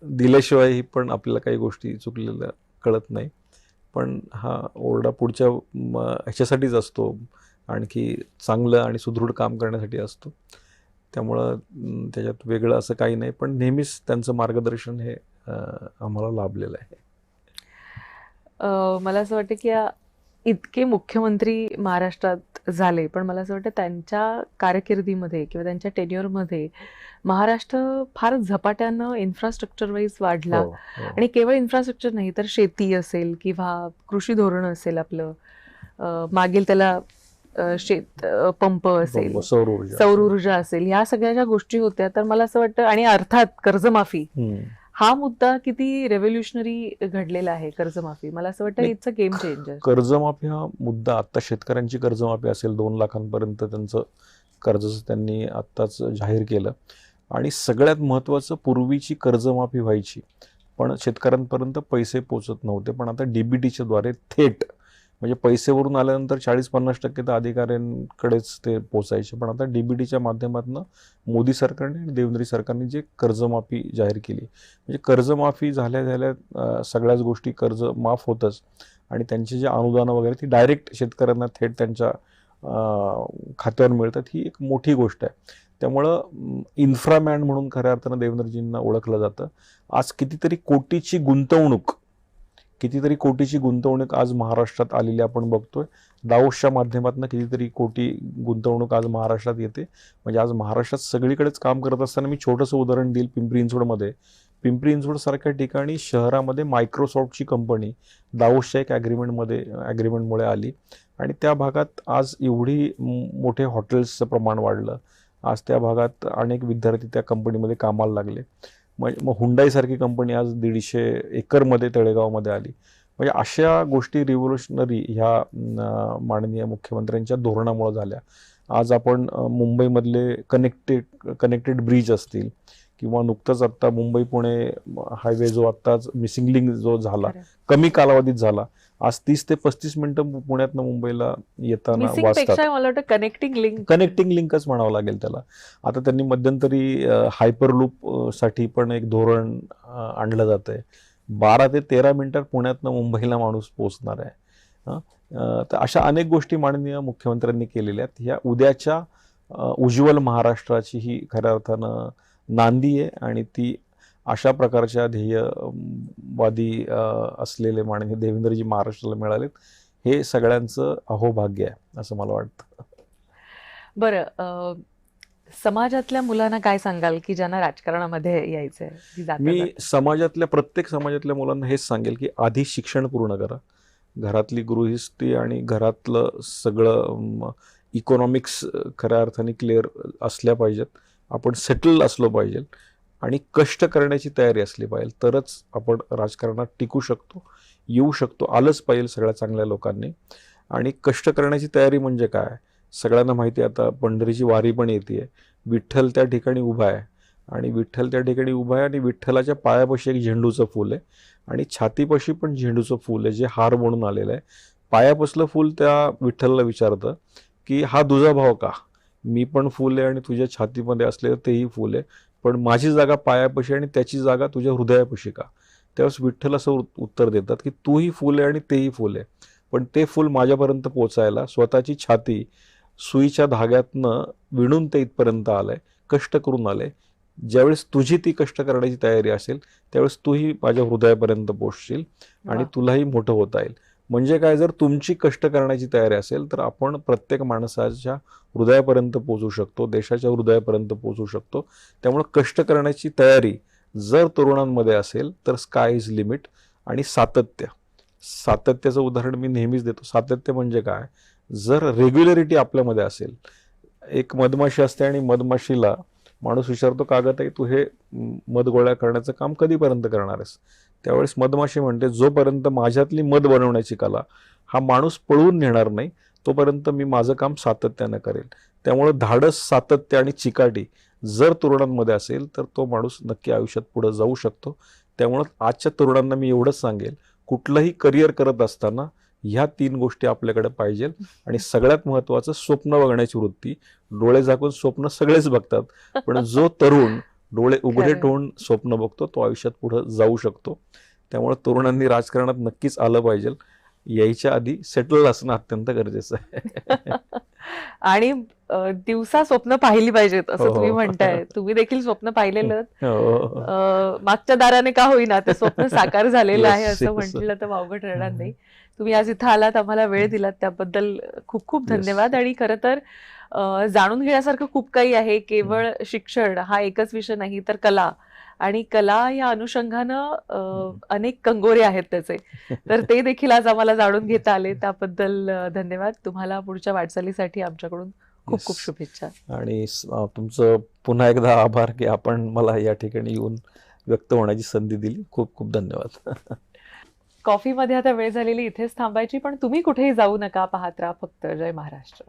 B: दिल्याशिवायही पण आपल्याला काही गोष्टी चुकलेल्या कळत नाही. पण हा ओरडा पुढच्या ह्याच्यासाठीच असतो, आणखी चांगलं आणि सुदृढ काम करण्यासाठी असतो. त्यामुळं त्याच्यात वेगळं असं काही नाही, पण नेहमीच त्यांचं मार्गदर्शन हे आम्हाला लाभलेलं आहे.
C: मला असं वाटतं की इतके मुख्यमंत्री महाराष्ट्रात झाले, पण मला असं वाटतं त्यांच्या कारकिर्दीमध्ये किंवा त्यांच्या टेन्युअरमध्ये महाराष्ट्र फार झपाट्यानं इन्फ्रास्ट्रक्चर वाईज वाढला.
B: हो, हो.
C: आणि केवळ इन्फ्रास्ट्रक्चर नाही तर शेती असेल किंवा कृषी धोरण असेल आपलं, मागील त्याला शेत पंप असेल, सौर ऊर्जा असेल, ह्या सगळ्या ज्या गोष्टी होत्या, तर मला असं वाटतं, आणि अर्थात कर्जमाफी, हा मुद्दा किती रेव्होल्युशनरी घडलेला आहे. कर्जमाफी मला असं वाटतं इट्स अ गेम चेंजर.
B: कर्जमाफी हा मुद्दा, आता शेतकऱ्यांची कर्जमाफी असेल 2 लाखांपर्यंत त्यांचं कर्ज त्यांनी आत्ताच जाहीर केलं. आणि सगळ्यात महत्त्वाचं, पूर्वीची कर्जमाफी व्हायची पण शेतकऱ्यांपर्यंत पैसे पोचत नव्हते, पण आता DBTच्या द्वारे थेट, म्हणजे पैसेवरून आल्यानंतर 40-50% तर अधिकाऱ्यांकडेच ते पोचायचे, पण आता DBTच्या माध्यमातून मोदी सरकारने आणि देवेंद्र सरकारने जे कर्जमाफी जाहीर केली, म्हणजे कर्जमाफी झाल्या सगळ्याच गोष्टी कर्ज माफ होतच आणि त्यांचे जे अनुदानं वगैरे ती डायरेक्ट शेतकऱ्यांना थेट त्यांच्या खात्यावर मिळतात, ही एक मोठी गोष्ट आहे. त्यामुळं इन्फ्रामॅन म्हणून खऱ्या अर्थानं देवेंद्रजींना ओळखलं जातं. आज कितीतरी कोटीची गुंतवणूक आज महाराष्ट्रात आलेली आपण बघतोय. दावोसच्या माध्यमातून कितीतरी कोटी गुंतवणूक आज महाराष्ट्रात येते. म्हणजे आज महाराष्ट्रात सगळीकडेच काम करत असताना मी छोटंसं उदाहरण देईल. पिंपरी चिंचवड सारख्या ठिकाणी शहरामध्ये मायक्रोसॉफ्टची कंपनी दावोसच्या एक ॲग्रीमेंटमुळे आली आणि त्या भागात आज एवढी मोठे हॉटेल्सचं प्रमाण वाढलं. आज त्या भागात अनेक विद्यार्थी त्या कंपनीमध्ये कामाला लागले. मग हुंडाईसारखी कंपनी आज 150 एकरमध्ये तळेगावमध्ये आली. म्हणजे अशा गोष्टी रिव्होल्युशनरी ह्या माननीय मुख्यमंत्र्यांच्या धोरणामुळे झाल्या. आज आपण मुंबईमधले कनेक्टेड ब्रिज असतील किंवा नुकतंच आत्ता मुंबई पुणे हायवे जो आत्ताच मिसिंग लिंक जो झाला, कमी कालावधीत झाला, आज 30 ते 35 मिनिटं पुण्यातनं मुंबईला येताना वाजतात. कनेक्टिंग लिंकच म्हणावं लागेल त्याला. आता त्यांनी मध्यंतरी हायपरलूप साठी पण एक धोरण आणलं जात आहे. 12 ते 13 मिनिटात पुण्यातनं मुंबईला माणूस पोहोचणार आहे. तर अशा अनेक गोष्टी माननीय मुख्यमंत्र्यांनी केलेल्या आहेत. ह्या उद्याच्या उज्ज्वल महाराष्ट्राची ही खऱ्या अर्थानं नांदी आहे आणि ती अशा प्रकारच्या ध्येयवादी असलेले माननीय देवेंद्रजी महाराष्ट्राला मिळालेत, हे सगळ्यांचं अहोभाग्य आहे असं मला वाटतं.
C: बरं, समाजातल्या मुलांना काय सांगाल की ज्यांना राजकारणामध्ये यायचंय?
B: मी प्रत्येक समाजातल्या मुलांना हेच सांगेल की आधी शिक्षण पूर्ण करा. घरातली गृहस्थी आणि घरातलं सगळं इकॉनॉमिक्स खऱ्या अर्थाने क्लिअर असल्या पाहिजेत. आपण सेटल असलो पाहिजे आणि कष्ट करण्याची तयारी असली पाहिजे, तरच आपण राजकारणात टिकू शकतो, येऊ शकतो. आलंच पाहिजे सगळ्या चांगल्या लोकांनी. आणि कष्ट करण्याची तयारी म्हणजे काय, सगळ्यांना माहिती आहे. आता पंढरीची वारी पण येते, विठ्ठल त्या ठिकाणी उभा आहे आणि विठ्ठलाच्या पायापाशी एक झेंडूचं फूल आहे आणि छातीपाशी पण झेंडूचं फूल आहे, जे हार म्हणून आलेलं आहे. पायापासलं फूल त्या विठ्ठलला विचारतं की हा तुझा भाव का? मी पण फूल आहे आणि तुझ्या छातीमध्ये असलेलं तेही फूल आहे, पण माझी जागा पायापाशी आणि त्याची जागा तुझ्या हृदयापाशी का? त्यावेळेस विठ्ठल असं उत्तर देतात की तूही फूल आहे आणि तेही फूल आहे, पण ते फूल माझ्यापर्यंत पोचायला स्वतःची छाती सुईच्या धाग्यातनं विणून ते इथपर्यंत आलंय, कष्ट करून आलंय. ज्यावेळेस तुझी ती कष्ट करण्याची तयारी असेल त्यावेळेस तूही माझ्या हृदयापर्यंत पोचशील आणि तुलाही मोठं होता येईल. म्हणजे काय, जर तुमची कष्ट करण्याची तयारी असेल तर आपण प्रत्येक माणसाच्या हृदयापर्यंत पोहोचू शकतो, देशाच्या हृदयापर्यंत पोहोचू शकतो. त्यामुळे कष्ट करण्याची तयारी जर तरुणांमध्ये असेल तर स्काय इज लिमिट. आणि सातत्याचं उदाहरण मी नेहमीच देतो. सातत्य म्हणजे काय, जर रेग्युलरिटी आपल्यामध्ये असेल, एक मधमाशी असते आणि मधमाशीला माणूस विचारतो, कागद आहे तू हे मध गोळा करण्याचं काम कधीपर्यंत करणार आहेस? त्यावेळेस मधमाशी म्हणते, जोपर्यंत माझ्यातली मध बनवण्याची कला हा माणूस पळवून नेणार नाही तोपर्यंत मी माझं काम सातत्यानं करेल. त्यामुळे धाडस, सातत्य आणि चिकाटी जर तरुणांमध्ये असेल तर तो माणूस नक्की आयुष्यात पुढे जाऊ शकतो. त्यामुळं आजच्या तरुणांना मी एवढंच सांगेल, कुठलंही करिअर करत असताना ह्या 3 गोष्टी आपल्याकडे पाहिजे. आणि सगळ्यात महत्त्वाचं स्वप्न बघण्याची वृत्ती. डोळे झाकून स्वप्न सगळेच बघतात, पण जो तरुण डोळे उघडे ठेवून स्वप्न बघतो तो आयुष्यात पुढे जाऊ शकतो. त्यामुळे तरुणांनी राजकारणात नक्कीच आलं पाहिजे. यायच्या आधी सेटल असणं अत्यंत गरजेचं आहे.
C: आणि दिवसा स्वप्न पाहिली पाहिजेत असं
B: हो.
C: तुम्ही म्हणताय. तुम्ही देखील स्वप्न पाहिलेलं
B: हो.
C: मागच्या दाराने का होईना ते स्वप्न साकार झालेलं आहे
B: Yes,
C: असं
B: yes.
C: म्हटलं तर वावगं ठरणार नाही. तुम्ही आज इथं आलात, आम्हाला वेळ दिलात, त्याबद्दल खूप खूप
B: Yes.
C: धन्यवाद. आणि खरं तर जाणून घेण्यासारखं खूप काही आहे. केवळ शिक्षण हा एकच विषय नाही, तर कला, आणि कला या अनुषंगानं अनेक कंगोरे आहेत त्याचे, तर ते देखील आज आम्हाला जाणून घेता आले. त्याबद्दल धन्यवाद. तुम्हाला पुढच्या वाटचालीसाठी आमच्याकडून खूप खूप
B: Yes.
C: शुभेच्छा.
B: आणि तुमचं पुन्हा एकदा आभार की आपण मला या ठिकाणी येऊन व्यक्त होण्याची संधी दिली. खूप खूप धन्यवाद.
C: कॉफीमध्ये आता वेळ झालेली इथेच थांबायची, पण तुम्ही कुठेही जाऊ नका. पाहत राहा फक्त जय महाराष्ट्र.